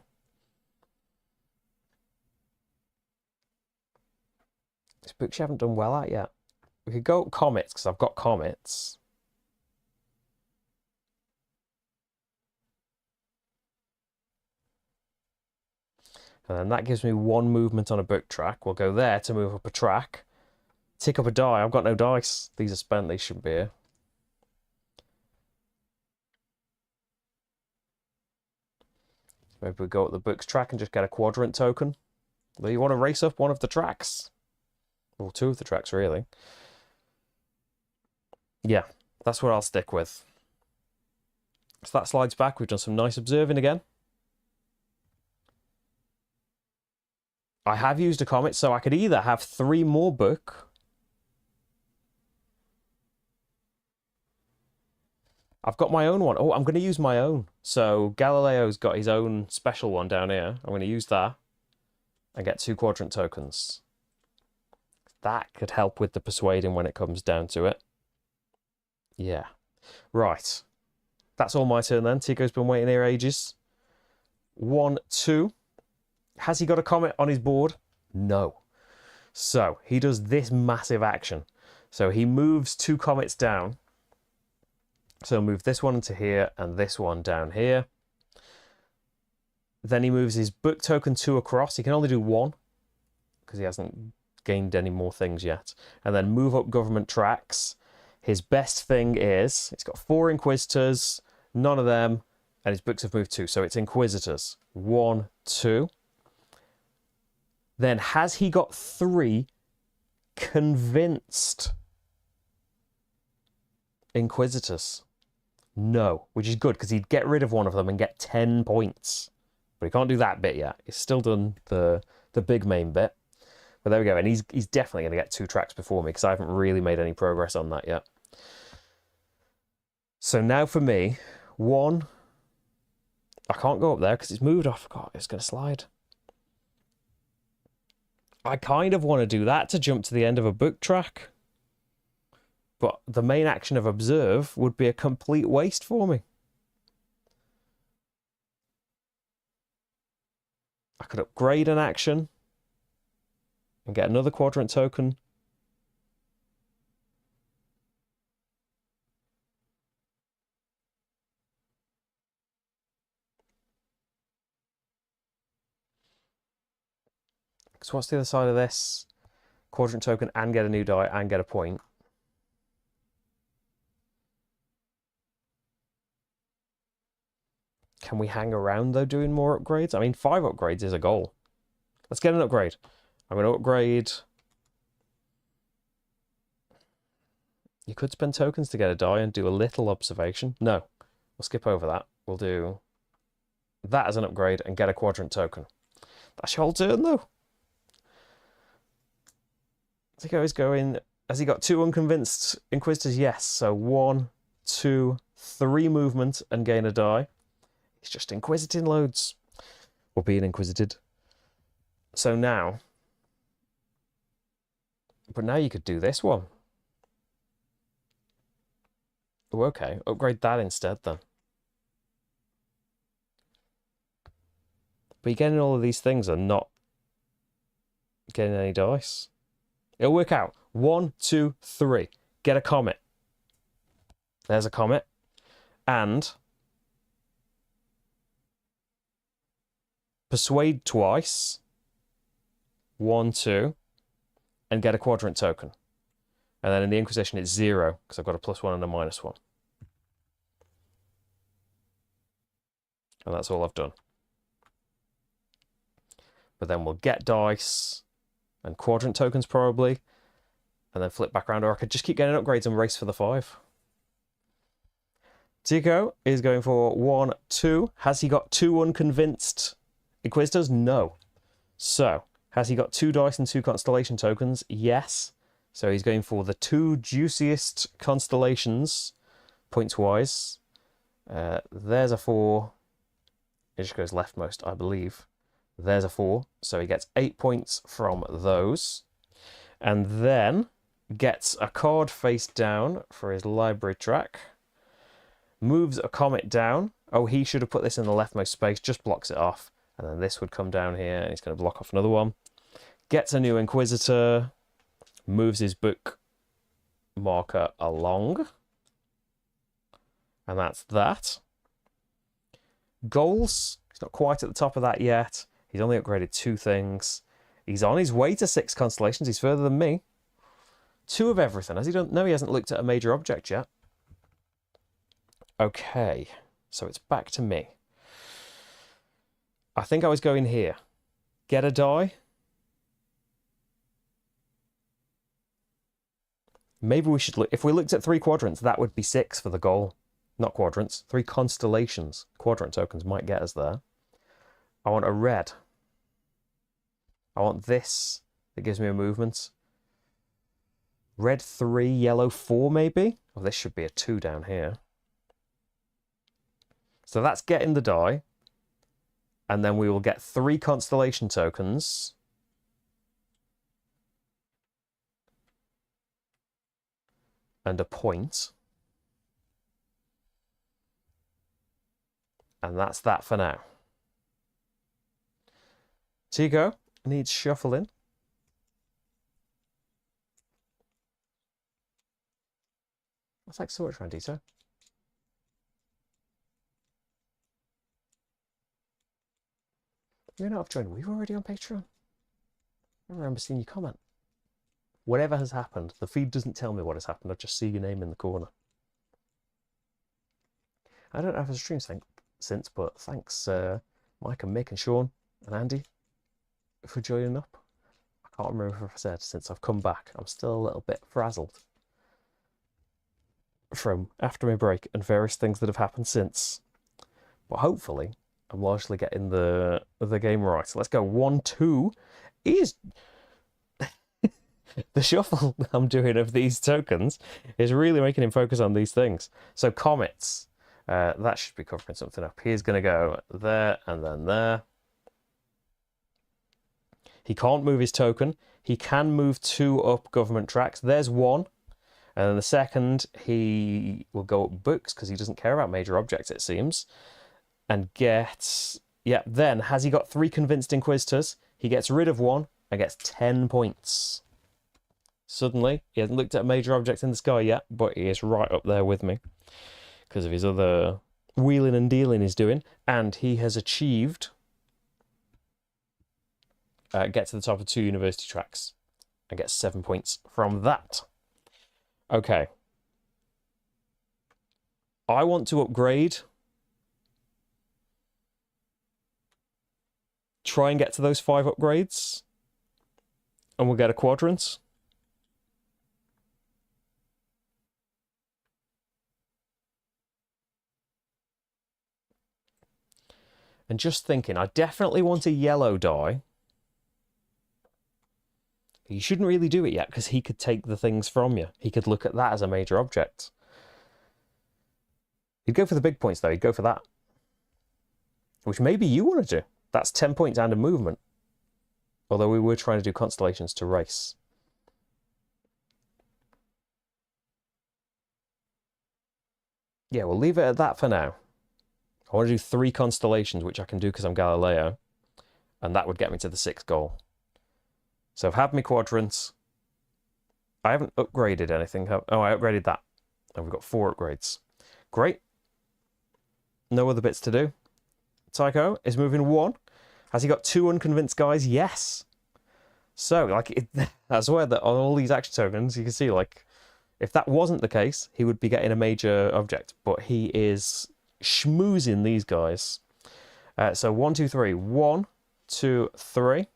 This book you haven't done well at yet. We could go comets, because I've got comets. And then that gives me 1 movement on a book track. We'll go there to move up a track. Tick up a die. I've got no dice. These are spent. They shouldn't be here. Maybe we go up the books track and just get a quadrant token. Do you want to race up one of the tracks? Or 2 of the tracks, really. Yeah, that's what I'll stick with. So that slides back. We've done some nice observing again. I have used a comet, so I could either have 3 more book. I've got my own one. Oh, I'm going to use my own. So Galileo's got his own special one down here. I'm going to use that and get 2 quadrant tokens. That could help with the persuading when it comes down to it. Yeah. Right. That's all my turn then. Tico's been waiting here ages. 1, 2. Has he got a comet on his board? No. So he does this massive action. So he moves 2 comets down. So move this one into here and this one down here. Then he moves his book token 2 across. He can only do 1 because he hasn't gained any more things yet. And then move up government tracks. His best thing is, it's got 4 Inquisitors, none of them, and his books have moved 2. So it's Inquisitors. 1, 2. Then has he got 3 convinced Inquisitors? No, which is good because he'd get rid of one of them and get 10 points. But he can't do that bit yet. He's still done the big main bit. But there we go. And he's definitely going to get 2 tracks before me because I haven't really made any progress on that yet. So now for me, 1. I can't go up there because it's moved off. God, it's going to slide. I kind of want to do that to jump to the end of a book track. But the main action of observe would be a complete waste for me. I could upgrade an action and get another quadrant token. So what's the other side of this? Quadrant token and get a new die and get a point. Can we hang around, though, doing more upgrades? I mean, 5 upgrades is a goal. Let's get an upgrade. I'm going to upgrade. You could spend tokens to get a die and do a little observation. No, we'll skip over that. We'll do that as an upgrade and get a quadrant token. That's your whole turn, though. I think I was going... Has he got 2 unconvinced Inquisitors? Yes. So 1, 2, 3 movement and gain a die. He's just inquisiting loads. Or being inquisited. So now... But now you could do this one. Oh, okay. Upgrade that instead, then. But you're getting all of these things and not getting any dice. It'll work out. 1, 2, 3. Get a comet. There's a comet. And... persuade twice. 1, 2, and get a quadrant token. And then in the Inquisition, it's 0, because I've got a +1 and a -1. And that's all I've done. But then we'll get dice and quadrant tokens probably, and then flip back around, or I could just keep getting upgrades and race for the 5. Tico is going for 1, 2. Has he got 2 unconvinced Inquisitors? No. So, has he got 2 dice and 2 constellation tokens? Yes. So he's going for the 2 juiciest constellations, points-wise. There's a 4. It just goes leftmost, I believe. There's a 4. So he gets 8 points from those. And then gets a card face down for his library track. Moves a comet down. Oh, he should have put this in the leftmost space. Just blocks it off. And then this would come down here, and he's going to block off another one. Gets a new Inquisitor. Moves his book marker along. And that's that. Goals. He's not quite at the top of that yet. He's only upgraded 2 things. He's on his way to 6 constellations. He's further than me. 2 of everything. Has he done? No, he hasn't looked at a major object yet. Okay. So it's back to me. I think I was going here. Get a die. Maybe we should look. If we looked at 3 quadrants, that would be 6 for the goal. Not quadrants. 3 constellations. Quadrant tokens might get us there. I want a red. I want this. That gives me a movement. Red 3, yellow 4 maybe? Oh, this should be a 2 down here. So that's getting the die. And then we will get 3 constellation tokens. And a point. And that's that for now. Tico needs shuffling. That's like so much, Randito. You're not joined. Were you already on Patreon? I remember seeing your comment. Whatever has happened, the feed doesn't tell me what has happened. I just see your name in the corner. I don't have a stream since, but thanks, Mike and Mick and Sean and Andy for joining up. I can't remember if I said since I've come back. I'm still a little bit frazzled from after my break and various things that have happened since. But hopefully, I'm largely getting the game right. So let's go 1, 2. Is the shuffle I'm doing of these tokens is really making him focus on these things. So comets, that should be covering something up. He's going to go there and then there. He can't move his token. He can move 2 up government tracks. There's 1. And then the second, he will go up books because he doesn't care about major objects, it seems. And gets... Yeah, then has he got 3 convinced Inquisitors? He gets rid of 1 and gets 10 points. Suddenly, he hasn't looked at a major object in the sky yet, but he is right up there with me because of his other wheeling and dealing he's doing. And he has achieved... get to the top of 2 university tracks and get 7 points from that. Okay. I want to upgrade. Try and get to those 5 upgrades. And we'll get a quadrant. And just thinking, I definitely want a yellow die. You shouldn't really do it yet because he could take the things from you. He could look at that as a major object. He'd go for the big points though. He'd go for that. Which maybe you want to do. That's 10 points and a movement. Although we were trying to do constellations to race. Yeah, we'll leave it at that for now. I want to do 3 constellations, which I can do because I'm Galileo. And that would get me to the 6th goal. So I've had my quadrants. I haven't upgraded anything. Oh, I upgraded that. And we've got 4 upgrades. Great. No other bits to do. Tycho is moving 1. Has he got 2 unconvinced guys? Yes. So, like, I swear that on all these action tokens, you can see, like, if that wasn't the case, he would be getting a major object. But he is schmoozing these guys. So 1, 2, 3. 1, 2, 3.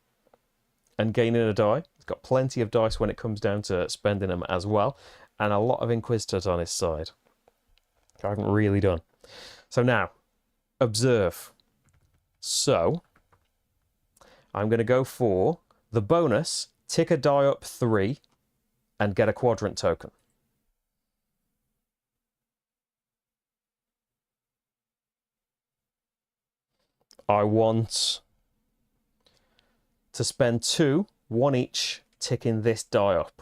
And gaining a die. He's got plenty of dice when it comes down to spending them as well. And a lot of Inquisitors on his side. I haven't really done. So now, observe. So, I'm going to go for the bonus, tick a die up 3, and get a quadrant token. I want to spend 2, 1 each, ticking this die up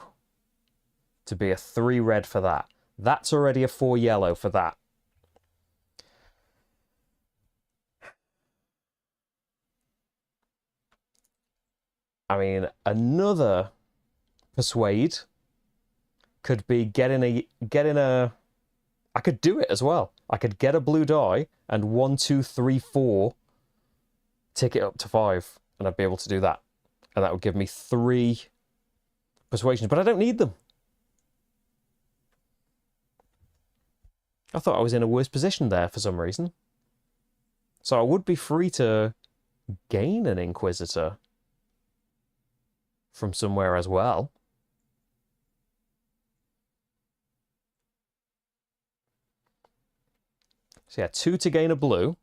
to be a 3 red for that. That's already a 4 yellow for that. I mean, another persuade could be getting a. I could do it as well. I could get a blue die and 1, 2, 3, 4, tick it up to 5, and I'd be able to do that, and that would give me 3 persuasions. But I don't need them. I thought I was in a worse position there for some reason. So I would be free to gain an Inquisitor from somewhere as well. So yeah, 2 to gain a blue.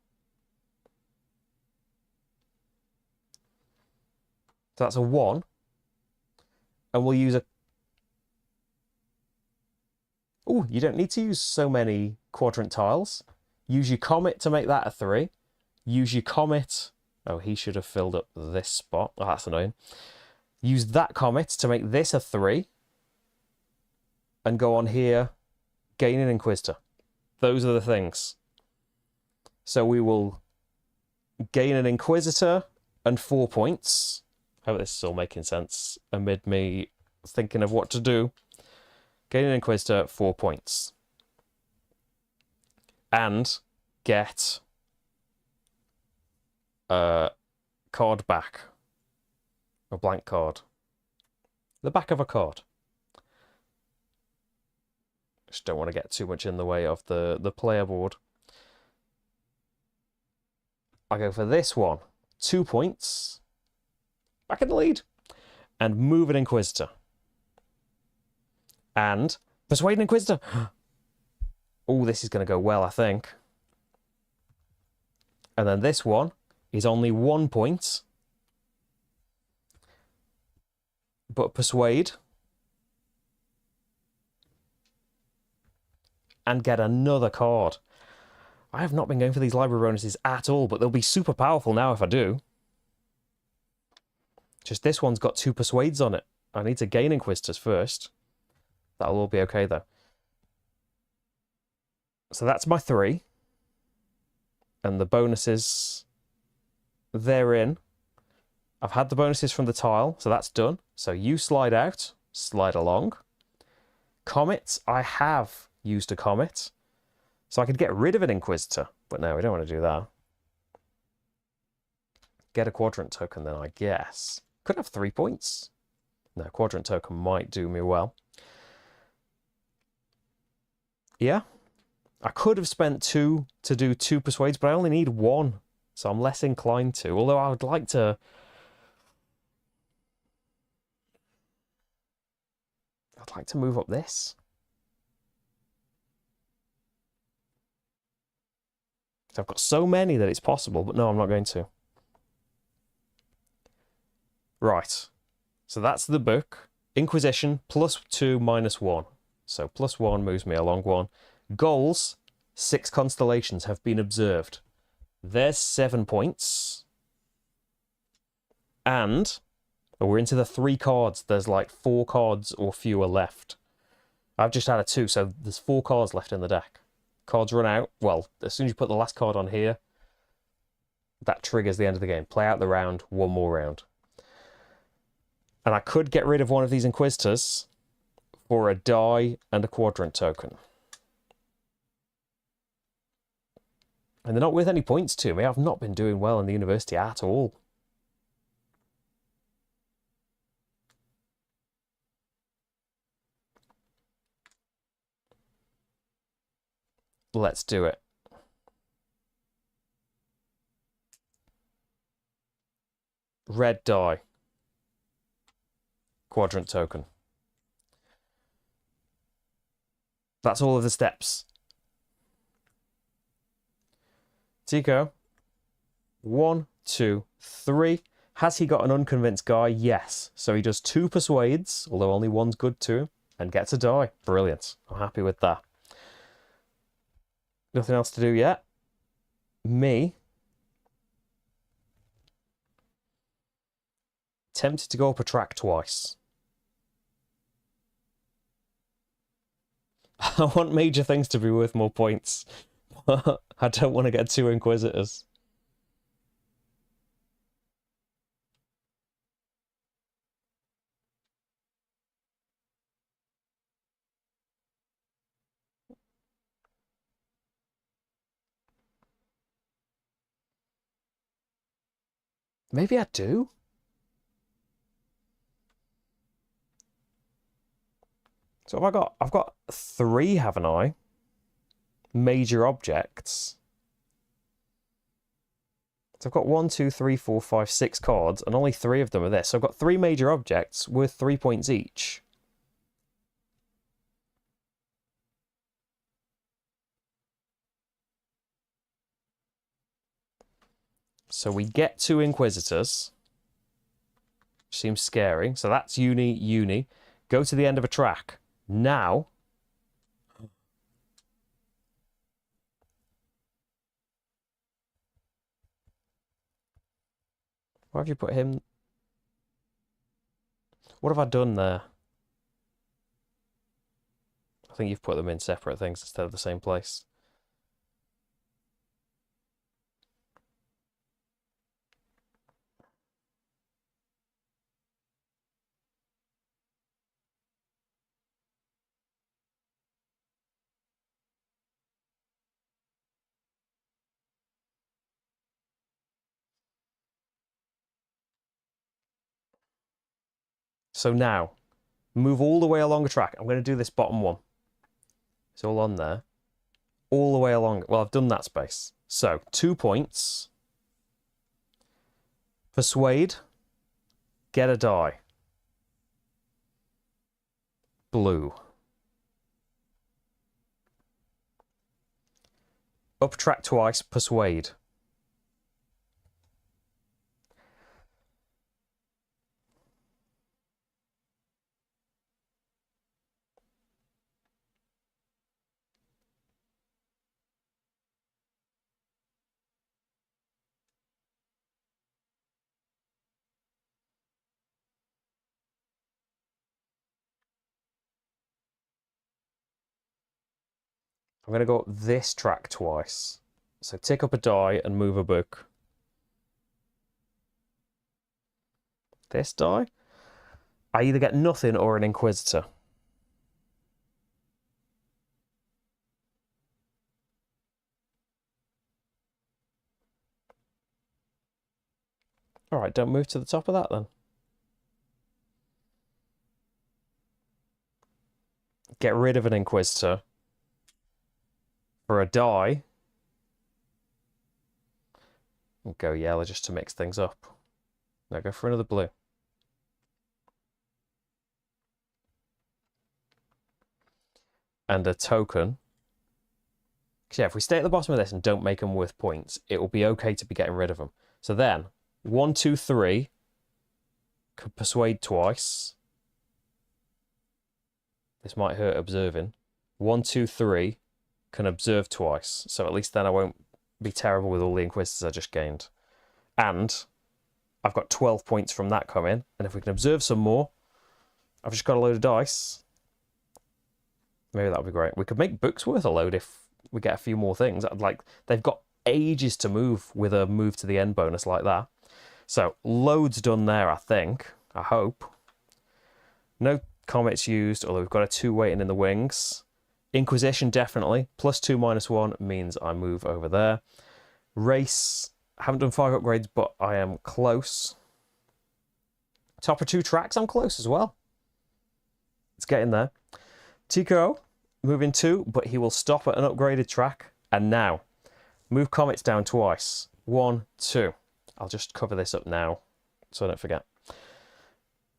So that's a 1. And we'll use a... Oh, you don't need to use so many quadrant tiles. Use your comet to make that a 3. Use your comet... Oh, he should have filled up this spot. Oh, that's annoying. Use that comet to make this a 3. And go on here, gain an Inquisitor. Those are the things. So we will gain an Inquisitor and 4 points. I hope this is all making sense amid me thinking of what to do. Gain an Inquisitor, 4 points. And get a card back. A blank card. The back of a card. Just don't want to get too much in the way of the player board. I go for this one. 2 points. Back in the lead. And move an Inquisitor. And persuade an Inquisitor. Oh, this is going to go well, I think. And then this one is only 1 point. But persuade. And get another card. I have not been going for these library bonuses at all, but they'll be super powerful now if I do. Just this one's got 2 persuades on it. I need to gain Inquisitors first. That'll all be okay, though. So that's my 3. And the bonuses therein. I've had the bonuses from the tile, so that's done. So you slide out, slide along. Comets, I have used a comet. So I could get rid of an Inquisitor, but no, we don't want to do that. Get a quadrant token then, I guess. Could have 3 points. No, quadrant token might do me well. Yeah. I could have spent 2 to do 2 persuades, but I only need 1. So I'm less inclined to. Although I would like to... I'd like to move up this. I've got so many that it's possible, but no, I'm not going to. Right. So that's the book. Inquisition, +2, -1. So +1 moves me along 1. Goals, 6 constellations have been observed. There's 7 points. And we're into the 3 cards. There's like 4 cards or fewer left. I've just had a 2, so there's 4 cards left in the deck. Cards run out. Well, as soon as you put the last card on here, that triggers the end of the game. Play out the round, 1 more round. And I could get rid of one of these Inquisitors for a die and a quadrant token. And they're not worth any points to me. I've not been doing well in the university at all. Let's do it. Red die. Quadrant token. That's all of the steps. Tico. 1, 2, 3. Has he got an unconvinced guy? Yes. So he does 2 persuades, although only one's good to him, and gets a die. Brilliant. I'm happy with that. Nothing else to do yet. Me. Tempted to go up a track twice. I want major things to be worth more points. I don't want to get 2 Inquisitors. Maybe I do. So have I got? I've got 3, haven't I? Major objects. So I've got 1, 2, 3, 4, 5, 6 cards, and only 3 of them are this. So I've got 3 major objects worth 3 points each. So we get 2 Inquisitors. Seems scary. So that's uni, uni. Go to the end of a track. Now. Why have you put him? What have I done there? I think you've put them in separate things instead of the same place. So now, move all the way along a track. I'm going to do this bottom one. It's all on there. All the way along. Well, I've done that space. So, 2 points. Persuade. Get a die. Blue. Up track twice. Persuade. I'm going to go up this track twice. So tick up a die and move a book. This die? I either get nothing or an Inquisitor. Alright, don't move to the top of that then. Get rid of an Inquisitor. For a die. And go yellow just to mix things up. Now go for another blue. And a token. Because yeah, if we stay at the bottom of this and don't make them worth points, it will be okay to be getting rid of them. So then, 1, 2, 3. Could persuade twice. This might hurt observing. 1, 2, 3. Can observe twice. So at least then I won't be terrible with all the Inquisitors I just gained. And I've got 12 points from that coming. And if we can observe some more, I've just got a load of dice. Maybe that would be great. We could make books worth a load if we get a few more things. Like, they've got ages to move with a move to the end bonus like that. So, loads done there, I think. I hope. No comets used, although we've got a 2 waiting in the wings. Inquisition, definitely. +2, -1 means I move over there. Race. I haven't done 5 upgrades, but I am close. Top of 2 tracks, I'm close as well. It's getting there. Tico, moving 2, but he will stop at an upgraded track. And now, move comets down twice. 1, 2. I'll just cover this up now so I don't forget.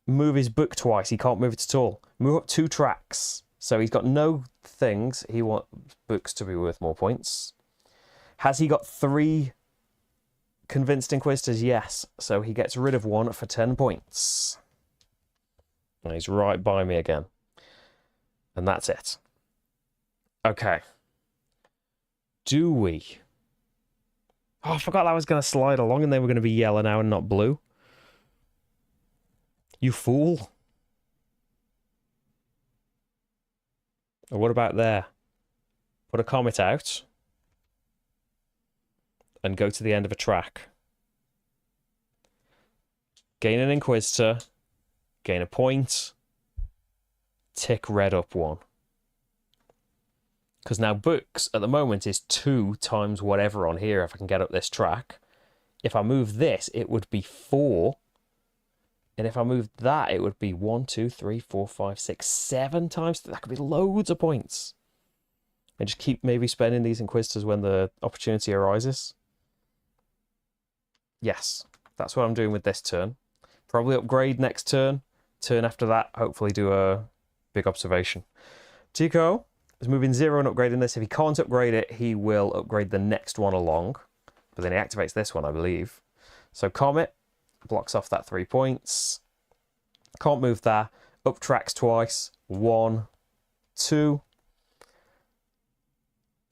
Move his book twice. He can't move it at all. Move up 2 tracks. So he's got no things. He wants books to be worth more points. Has he got 3 convinced inquisitors? Yes. So he gets rid of 1 for 10 points. And he's right by me again. And that's it. Okay. Do we? Oh, I forgot that was going to slide along and they were going to be yellow now and not blue. You fool. Or what about there? Put a comet out. And go to the end of a track. Gain an inquisitor. Gain a point. Tick red up 1. Because now books at the moment is 2 times whatever on here if I can get up this track. If I move this, it would be 4. And if I move that, it would be 1, 2, 3, 4, 5, 6, 7 times. That could be loads of points. And just keep maybe spending these inquisitors when the opportunity arises. Yes, that's what I'm doing with this turn. Probably upgrade next turn. Turn after that, hopefully do a big observation. Tico is moving 0 and upgrading this. If he can't upgrade it, he will upgrade the next one along. But then he activates this one, I believe. So Comet blocks off that 3 points. Can't move that. Up tracks twice. 1, 2.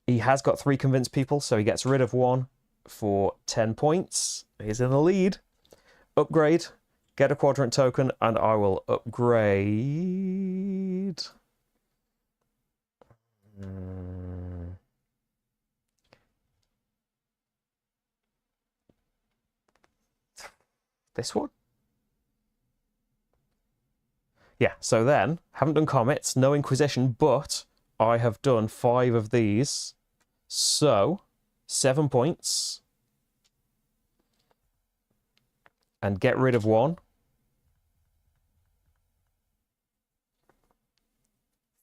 He has got 3 convinced people, so he gets rid of 1 for 10 points. He's in the lead. Upgrade. Get a quadrant token, and I will upgrade. This one? Yeah, so then, haven't done comets, no inquisition, but I have done 5 of these. So, 7 points. And get rid of 1.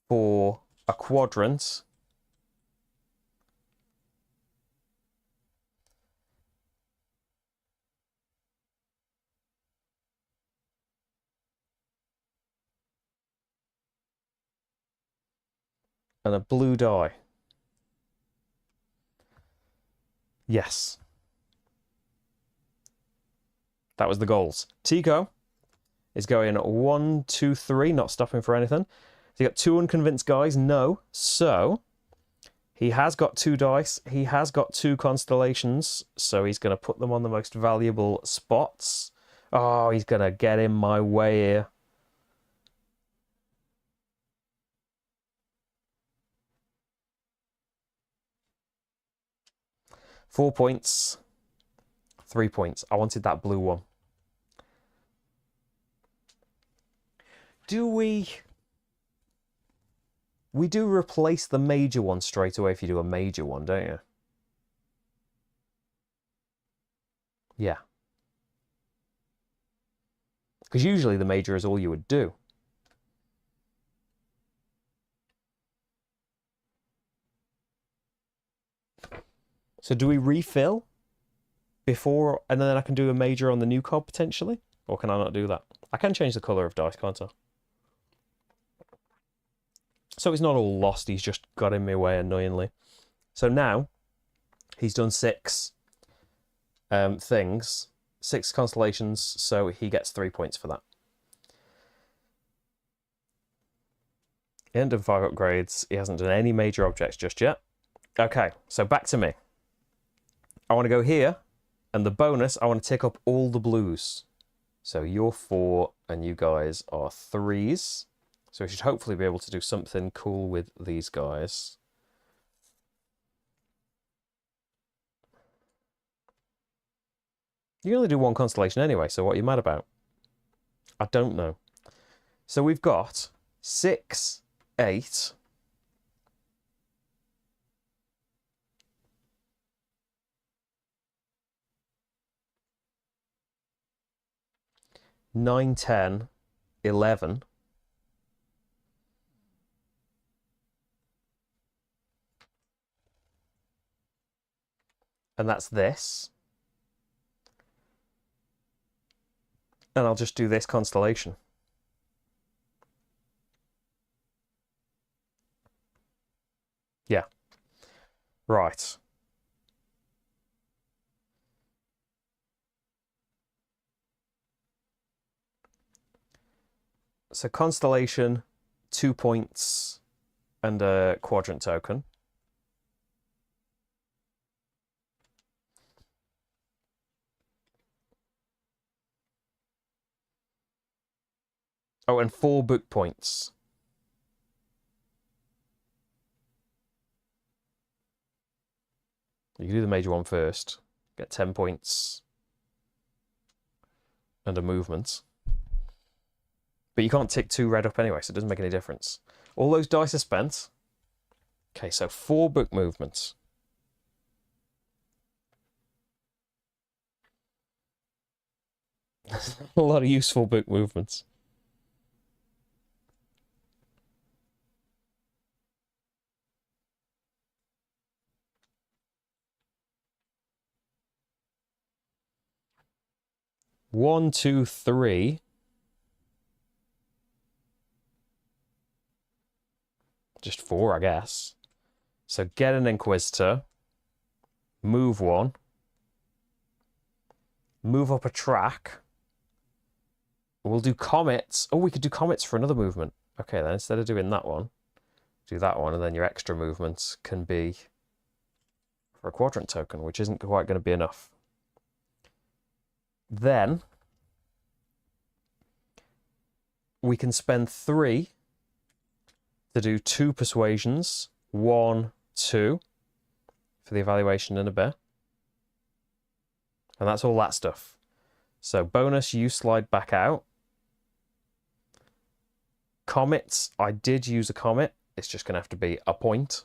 For a quadrant. And a blue die. Yes. That was the goals. Tico is going 1, 2, 3, not stopping for anything. So you got 2 unconvinced guys, no. So he has got 2 dice. He has got 2 constellations. So he's going to put them on the most valuable spots. Oh, he's going to get in my way here. Four points. 3 points. I wanted that blue one. Do we... We do replace the major one straight away if you do a major one, don't you? Yeah. Because usually the major is all you would do. So do we refill before, and then I can do a major on the new card potentially? Or can I not do that? I can change the colour of dice, can't I? So it's not all lost, he's just got in my way annoyingly. So now, he's done 6 things, 6 constellations, so he gets 3 points for that. He hasn't done 5 upgrades, he hasn't done any major objects just yet. Okay, so back to me. I want to go here, and the bonus, I want to tick up all the blues. So you're 4, and you guys are 3s. So we should hopefully be able to do something cool with these guys. You only do 1 constellation anyway, so what are you mad about? I don't know. So we've got 6, 8... 9, 10, 11. And that's this. And I'll just do this constellation. Yeah. Right. So constellation, 2 points, and a quadrant token. Oh, and 4 book points. You can do the major one first. Get 10 points and a movement. But you can't tick 2 red up anyway, so it doesn't make any difference. All those dice are spent. Okay, so 4 book movements. A lot of useful book movements. One, two, three. Just 4, I guess. So get an Inquisitor. Move 1. Move up a track. We'll do comets. Oh, we could do comets for another movement. Okay, then instead of doing that one, do that one, and then your extra movements can be for a quadrant token, which isn't quite going to be enough. Then we can spend 3 to do 2 persuasions, 1, 2 for the evaluation and a bit. And that's all that stuff. So bonus, you slide back out. Comets, I did use a comet. It's just going to have to be a point.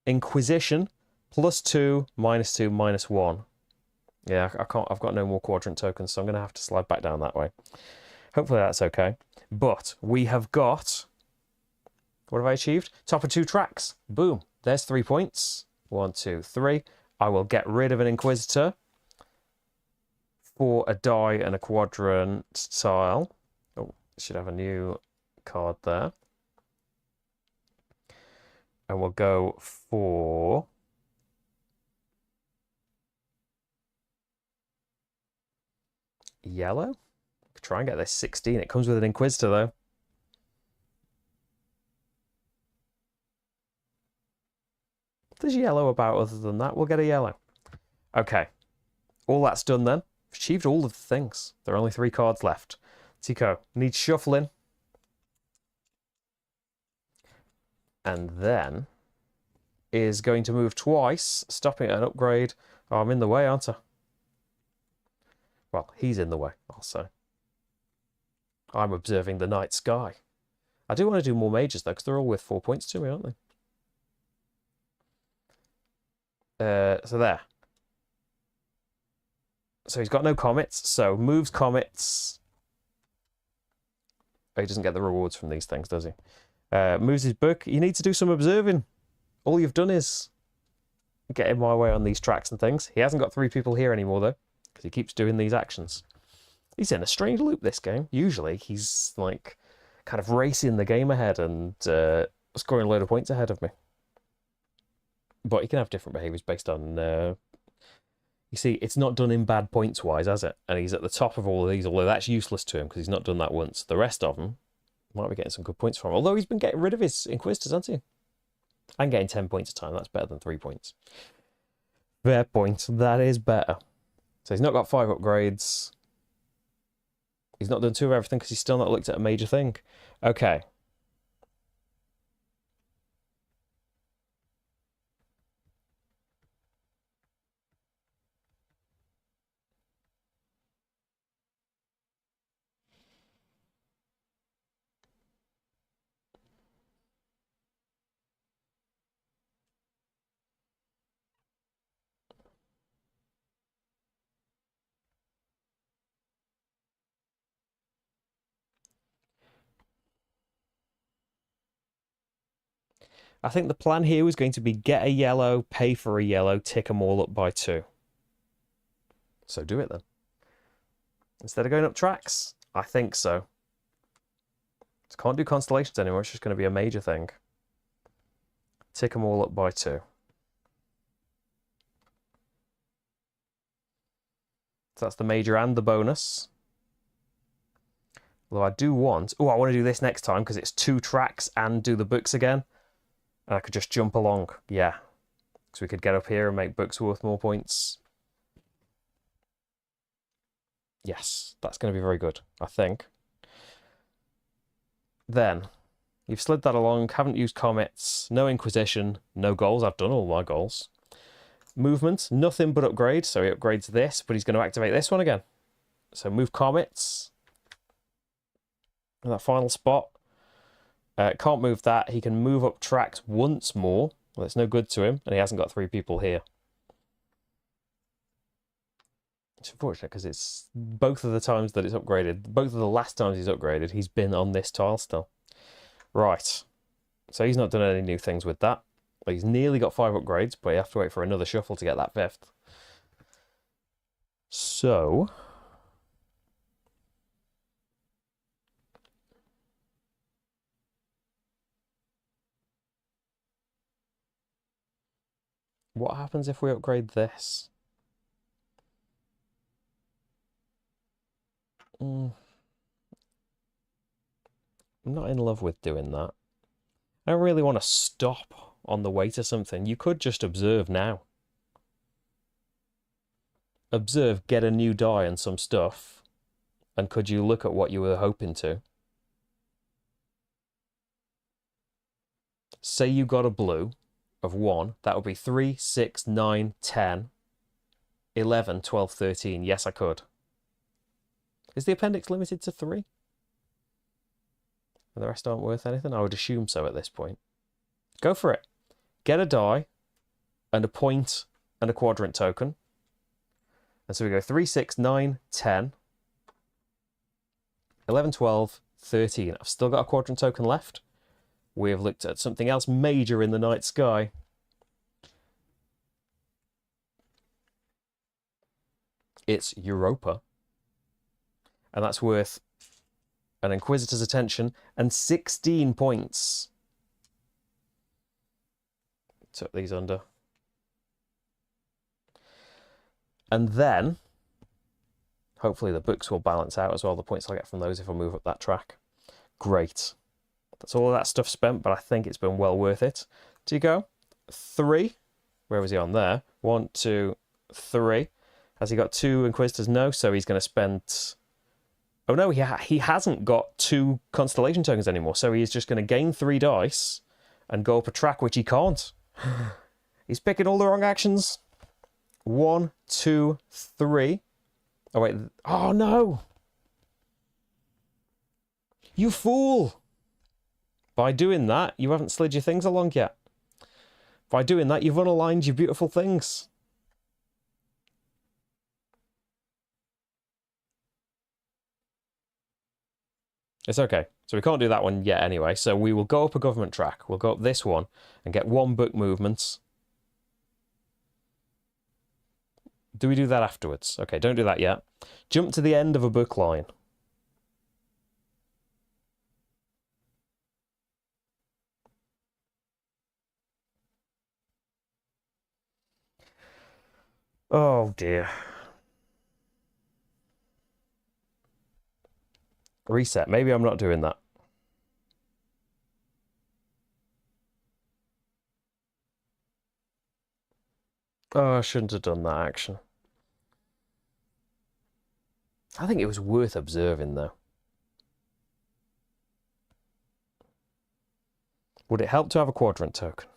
Inquisition, +2, -2, -1. Yeah, I can't. I've got no more quadrant tokens, so I'm going to have to slide back down that way. Hopefully that's okay. But we have got... What have I achieved? Top of 2 tracks. Boom. There's 3 points. 1, 2, 3. I will get rid of an Inquisitor for a die and a quadrant tile. Oh, should have a new card there. And we'll go for... yellow? Try and get this 16. It comes with an Inquisitor, though. There's yellow about other than that. We'll get a yellow. Okay. All that's done then. Achieved all of the things. There are only 3 cards left. Tico needs shuffling. And then is going to move twice, stopping at an upgrade. Oh, I'm in the way, aren't I? Well, he's in the way, I'll say. I'm observing the night sky. I do want to do more mages, though, because they're all worth 4 points to me, aren't they? So there. So he's got no comets, so moves comets. Oh, he doesn't get the rewards from these things, does he? Moves his book. You need to do some observing. All you've done is get in my way on these tracks and things. He hasn't got 3 people here anymore, though, because he keeps doing these actions. He's in a strange loop, this game. Usually, he's, like, kind of racing the game ahead and scoring a load of points ahead of me. But he can have different behaviours based on... you see, it's not done in bad points-wise, has it? And he's at the top of all of these, although that's useless to him because he's not done that once. The rest of them might be getting some good points from him. Although he's been getting rid of his Inquisitors, hasn't he? And getting 10 points a time. That's better than 3 points. Fair point. That is better. So he's not got 5 upgrades. He's not done 2 of everything because he's still not looked at a major thing. Okay. I think the plan here was going to be get a yellow, pay for a yellow, tick them all up by 2. So do it then. Instead of going up tracks, I think so. Just can't do constellations anymore. It's just going to be a major thing. Tick them all up by 2. So that's the major and the bonus. Although I do want... Oh, I want to do this next time because it's 2 tracks and do the books again. And I could just jump along. Yeah. So we could get up here and make books worth more points. Yes, that's going to be very good, I think. Then, you've slid that along, haven't used comets, no inquisition, no goals. I've done all my goals. Movement, nothing but upgrade. So he upgrades this, but he's going to activate this one again. So move comets. In that final spot. Can't move that. He can move up tracks once more. Well, it's no good to him, and he hasn't got 3 people here. It's unfortunate because it's both of the times that it's upgraded, both of the last times he's upgraded, he's been on this tile still. Right. So he's not done any new things with that. He's nearly got 5 upgrades, but you have to wait for another shuffle to get that 5th. So... what happens if we upgrade this? I'm not in love with doing that. I don't really want to stop on the way to something. You could just observe now. Observe, get a new die and some stuff. And could you look at what you were hoping to? Say you got a blue of 1. That would be 3, 6, 9, 10, 11, 12, 13. Yes, I could. Is the appendix limited to 3? And the rest aren't worth anything? I would assume so at this point. Go for it. Get a die and a point and a quadrant token. And so we go 3, 6, 9, 10, 11, 12, 13. I've still got a quadrant token left. We have looked at something else major in the night sky. It's Europa. And that's worth an Inquisitor's attention and 16 points. Tuck these under. And then, hopefully the books will balance out as well, the points I'll get from those if I move up that track. Great. That's all of that stuff spent, but I think it's been well worth it. Do you go? 3. Where was he on there? 1, 2, 3. Has he got 2 Inquisitors? No, so he's going to spend... Oh no, he hasn't got 2 constellation tokens anymore, so he's just going to gain 3 dice and go up a track, which he can't. He's picking all the wrong actions. 1, 2, 3. Oh wait, oh no! You fool! By doing that, you haven't slid your things along yet. By doing that, you've unaligned your beautiful things. It's okay. So we can't do that one yet anyway. So we will go up a government track. We'll go up this one and get 1 book movement. Do we do that afterwards? Okay, don't do that yet. Jump to the end of a book line. Oh dear. Reset. Maybe I'm not doing that. Oh, I shouldn't have done that action. I think it was worth observing, though. Would it help to have a quadrant token?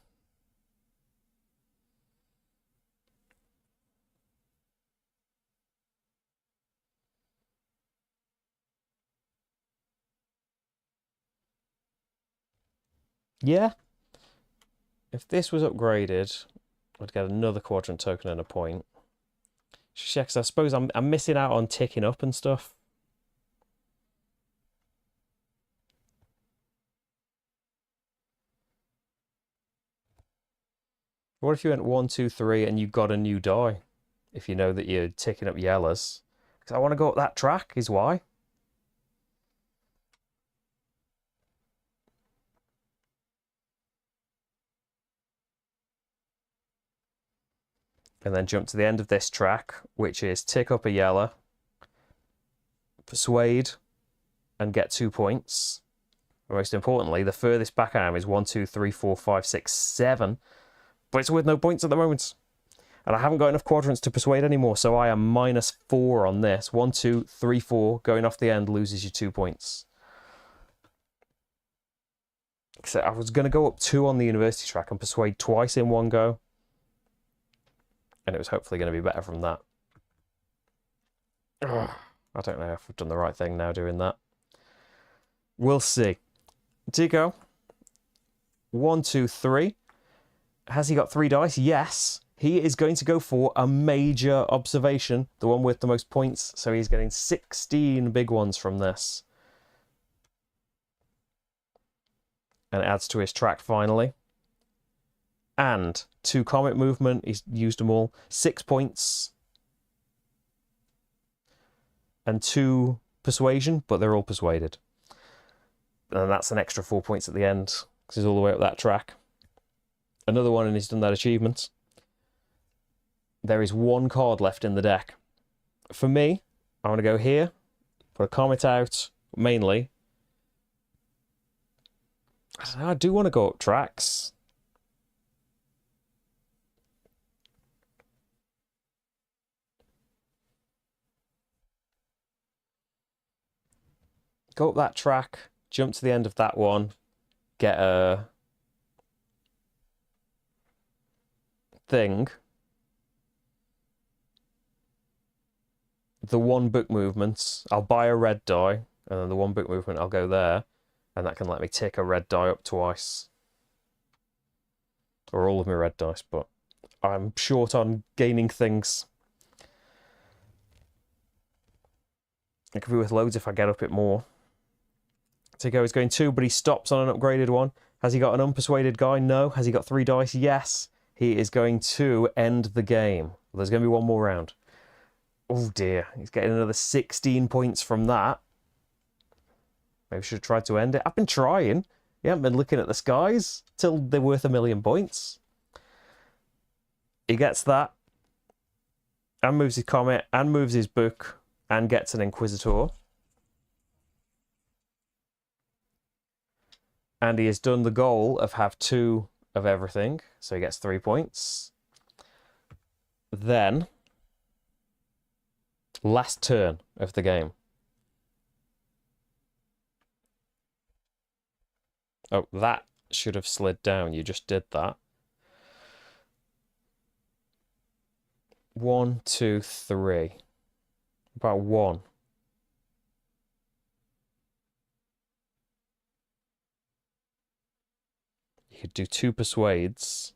Yeah. If this was upgraded, I'd get another quadrant token and a point. Yeah, because I suppose I'm missing out on ticking up and stuff. What if you went 1, 2, 3 and you got a new die? If you know that you're ticking up yellows. Because I want to go up that track, is why. And then jump to the end of this track, which is tick up a yellow, persuade, and get 2 points. And most importantly, the furthest back I am is 1, 2, 3, 4, 5, 6, 7. But it's worth no points at the moment. And I haven't got enough quadrants to persuade anymore, so I am -4 on this. 1, 2, 3, 4, going off the end loses you 2 points. So I was going to go up 2 on the university track and persuade twice in one go. And it was hopefully going to be better from that. Ugh, I don't know if I've done the right thing now doing that. We'll see. Digo. 1, 2, 3. Has he got 3 dice? Yes. He is going to go for a major observation, the one with the most points. So he's getting 16 big ones from this. And it adds to his track finally. And 2 comet movement, he's used them all. 6 points. And 2 persuasion, but they're all persuaded. And that's an extra 4 points at the end, because he's all the way up that track. Another one, and he's done that achievement. There is 1 card left in the deck. For me, I want to go here, put a comet out, mainly. I don't know, I do want to go up tracks. Go up that track, jump to the end of that one, get a thing. The 1 book movement, I'll buy a red die, and then the 1 book movement, I'll go there, and that can let me tick a red die up twice. Or all of my red dice, but I'm short on gaining things. It could be worth loads if I get up it more. Tico is going 2, but he stops on an upgraded one. Has he got an unpersuaded guy? No. Has he got 3 dice? Yes. He is going to end the game. There's going to be 1 more round. Oh dear. He's getting another 16 points from that. Maybe I should have tried to end it. I've been trying. You haven't been looking at the skies till they're worth 1,000,000 points. He gets that. And moves his comet. And moves his book. And gets an Inquisitor. And he has done the goal of have 2 of everything. So he gets 3 points. Then, last turn of the game. Oh, that should have slid down. You just did that. 1, 2, 3. About 1. You could do 2 persuades.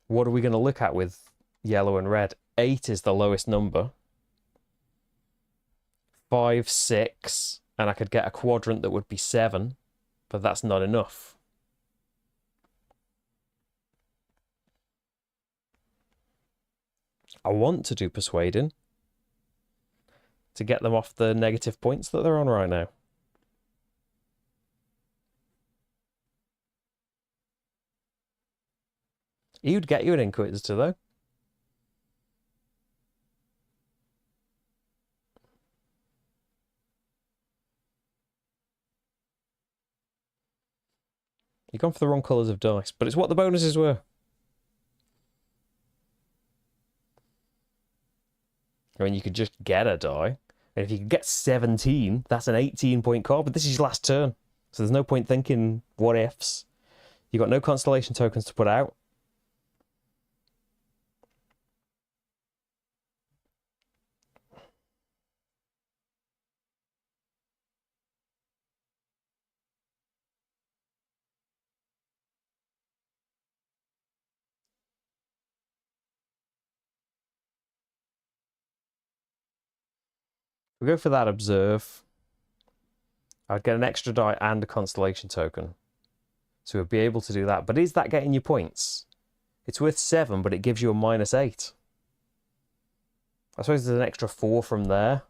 What are we going to look at with yellow and red? 8 is the lowest number. 5, 6. And I could get a quadrant that would be 7. But that's not enough. I want to do persuading. To get them off the negative points that they're on right now. You'd get you an Inquisitor, though. You've gone for the wrong colours of dice, but it's what the bonuses were. I mean, you could just get a die. And if you could get 17, that's an 18-point card, but this is your last turn. So there's no point thinking what ifs. You've got no constellation tokens to put out. We go for that observe. I'd get an extra die and a constellation token. So we'll be able to do that. But is that getting you points? It's worth 7, but it gives you a -8. I suppose there's an extra 4 from there.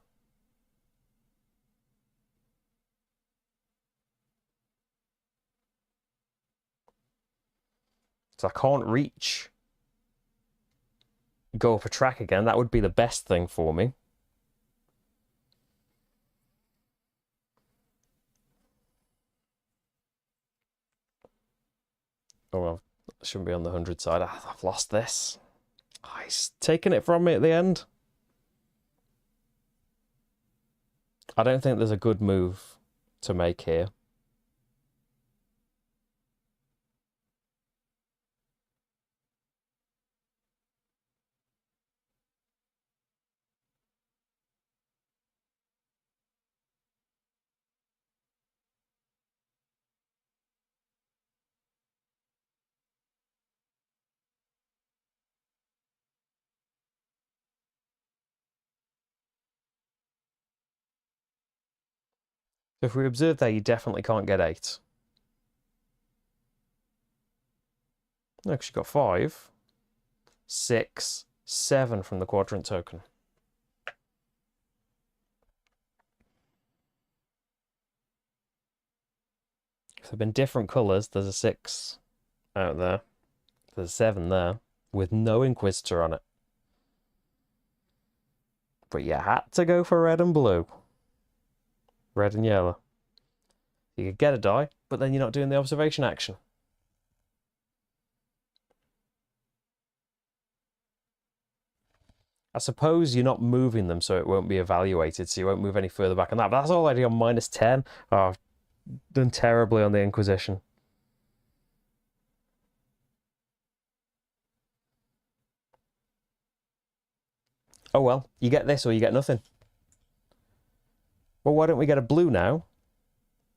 So I can't reach. Go up a track again. That would be the best thing for me. Oh, well, I shouldn't be on the 100 side. I've lost this. Oh, he's taking it from me at the end. I don't think there's a good move to make here. So if we observe there, you definitely can't get 8. No, because you got 5, 6, 7 from the quadrant token. If they've been different colours, there's a 6 out there. There's a 7 there, with no Inquisitor on it. But you had to go for red and blue. Red and yellow. You could get a die, but then you're not doing the observation action. I suppose you're not moving them, so it won't be evaluated, so you won't move any further back on that. But that's already on -10. Oh, I've done terribly on the Inquisition. Oh well, you get this or you get nothing. Well, why don't we get a blue now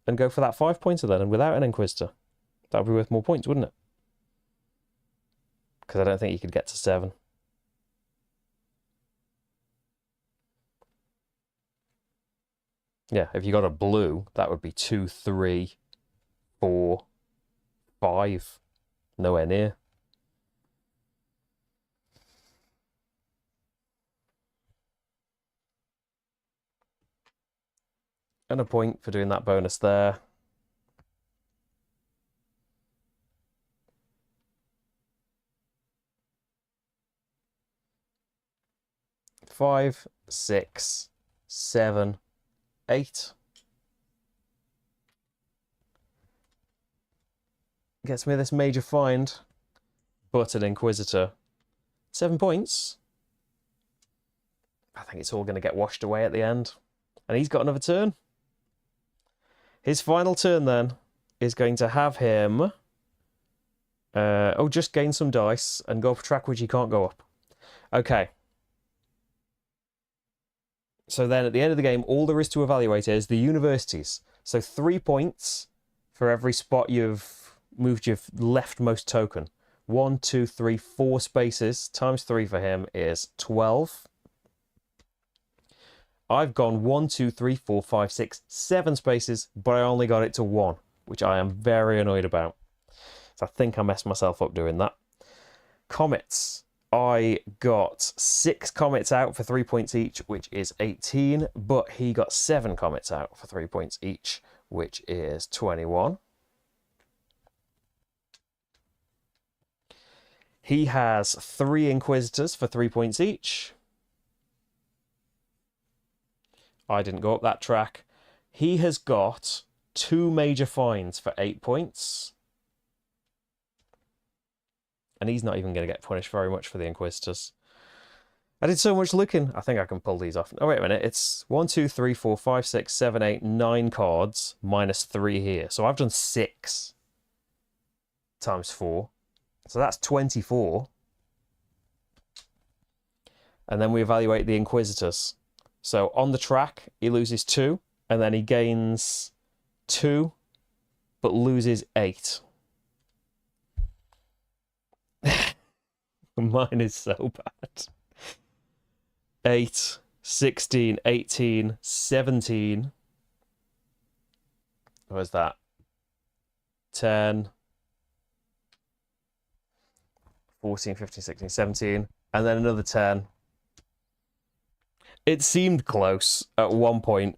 and go for that 5-pointer then, and without an Inquisitor? That would be worth more points, wouldn't it? Because I don't think you could get to 7. Yeah, if you got a blue, that would be 2, 3, 4, 5. Nowhere near. And a point for doing that bonus there. Five, 6, 7, 8. Gets me this major find, but an Inquisitor. 7 points. I think it's all going to get washed away at the end. And he's got another turn. His final turn then is going to have him just gain some dice and go up a track which he can't go up. Okay. So then at the end of the game, all there is to evaluate is the universities. So 3 points for every spot you've moved your leftmost token. 1, 2, 3, 4 spaces times 3 for him is 12. I've gone 1, 2, 3, 4, 5, 6, 7 spaces, but I only got it to 1, which I am very annoyed about. So I think I messed myself up doing that. Comets. I got 6 comets out for 3 points each, which is 18, but he got 7 comets out for 3 points each, which is 21. He has 3 Inquisitors for 3 points each. I didn't go up that track. He has got 2 major finds for 8 points. And he's not even going to get punished very much for the Inquisitors. I did so much looking. I think I can pull these off. Oh, wait a minute. It's 1, 2, 3, 4, 5, 6, 7, 8, 9 cards minus 3 here. So I've done 6 times 4. So that's 24. And then we evaluate the Inquisitors. So on the track, he loses 2, and then he gains 2, but loses 8. Mine is so bad. 8, 16, 18, 17. Where's that? 10, 14, 15, 16, 17, and then another 10. It seemed close at one point.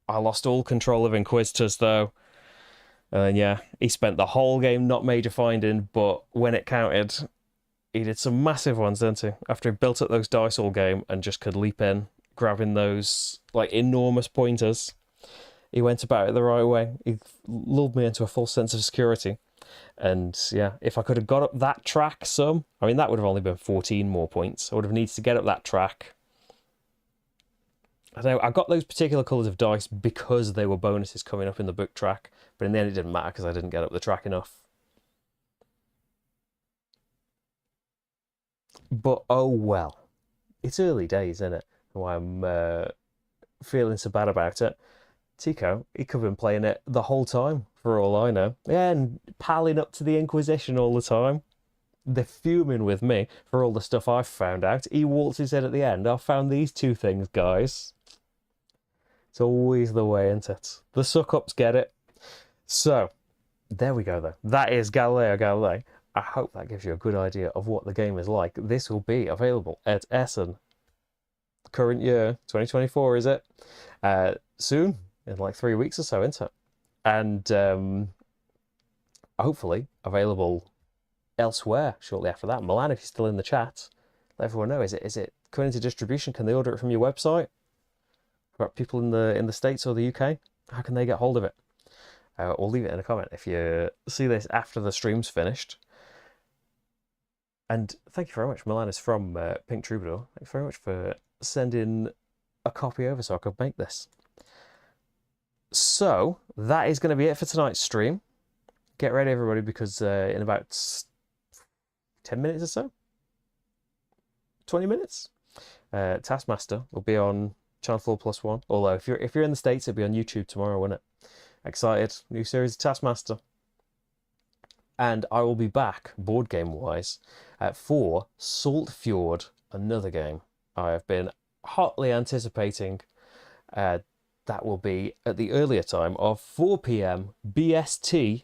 I lost all control of Inquisitors, though. And yeah, he spent the whole game not major finding, but when it counted, he did some massive ones, didn't he? After he built up those dice all game and just could leap in, grabbing those like enormous pointers. He went about it the right way. He lulled me into a false sense of security. And yeah, if I could have got up that track some, I mean, that would have only been 14 more points. I would have needed to get up that track. I don't know, I got those particular colours of dice because they were bonuses coming up in the book track, but in the end it didn't matter because I didn't get up the track enough. But oh well. It's early days, isn't it? Why I'm feeling so bad about it. Tico, he could have been playing it the whole time, for all I know. Yeah, and palling up to the Inquisition all the time. They're fuming with me for all the stuff I've found out. He waltzes in at the end. I found these two things, guys. It's always the way, isn't it? The suck-ups get it. So, there we go, though. That is Galileo Galilei. I hope that gives you a good idea of what the game is like. This will be available at Essen. Current year, 2024, is it? Soon, in like 3 weeks or so, isn't it? And hopefully available elsewhere shortly after that. Milan, if you're still in the chat, let everyone know. Is it coming into distribution? Can they order it from your website? About people in the States or the UK, how can they get hold of it? Or leave it in a comment if you see this after the stream's finished. And thank you very much. Milan is from Pink Troubadour. Thanks very much for sending a copy over so I could make this. So that is going to be it for tonight's stream. Get ready, everybody, because in about 10 minutes or so, 20 minutes, Taskmaster will be on Channel 4+1. Although if you're in the States, it'll be on YouTube tomorrow, won't it? Excited. New series of Taskmaster. And I will be back, board game wise, for Salt Fjord, another game I have been hotly anticipating. That will be at the earlier time of 4 p.m. BST.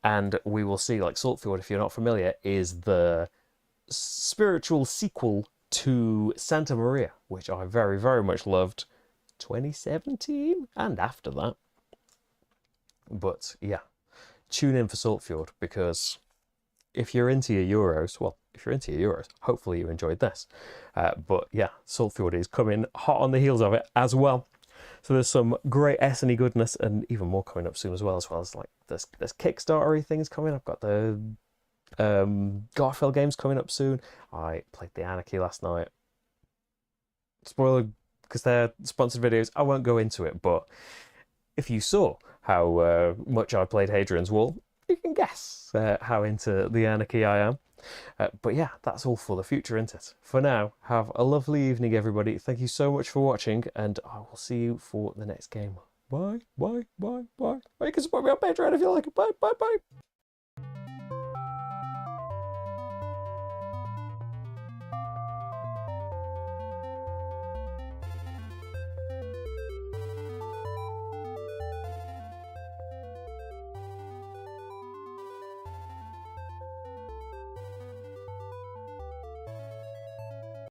And we will see, like, Salt Fjord, if you're not familiar, is the spiritual sequel to Santa Maria, which I very, very much loved 2017 and after that. But yeah, tune in for Salt Fjord, because if you're into your Euros, well, if you're into your Euros, hopefully you enjoyed this. But yeah, Salt Fjord is coming hot on the heels of it as well. So there's some great Essen-y goodness and even more coming up soon as well as like there's Kickstarter-y things coming. I've got the Garfield games coming up soon. I played the Anarchy last night. Spoiler, because they're sponsored videos, I won't go into it, but if you saw how much I played Hadrian's Wall, you can guess how into the Anarchy I am. But yeah, that's all for the future, isn't it? For now, have a lovely evening, everybody. Thank you so much for watching, and I will see you for the next game. Bye, bye, bye, bye. Or you can support me on Patreon if you like it. Bye, bye, bye.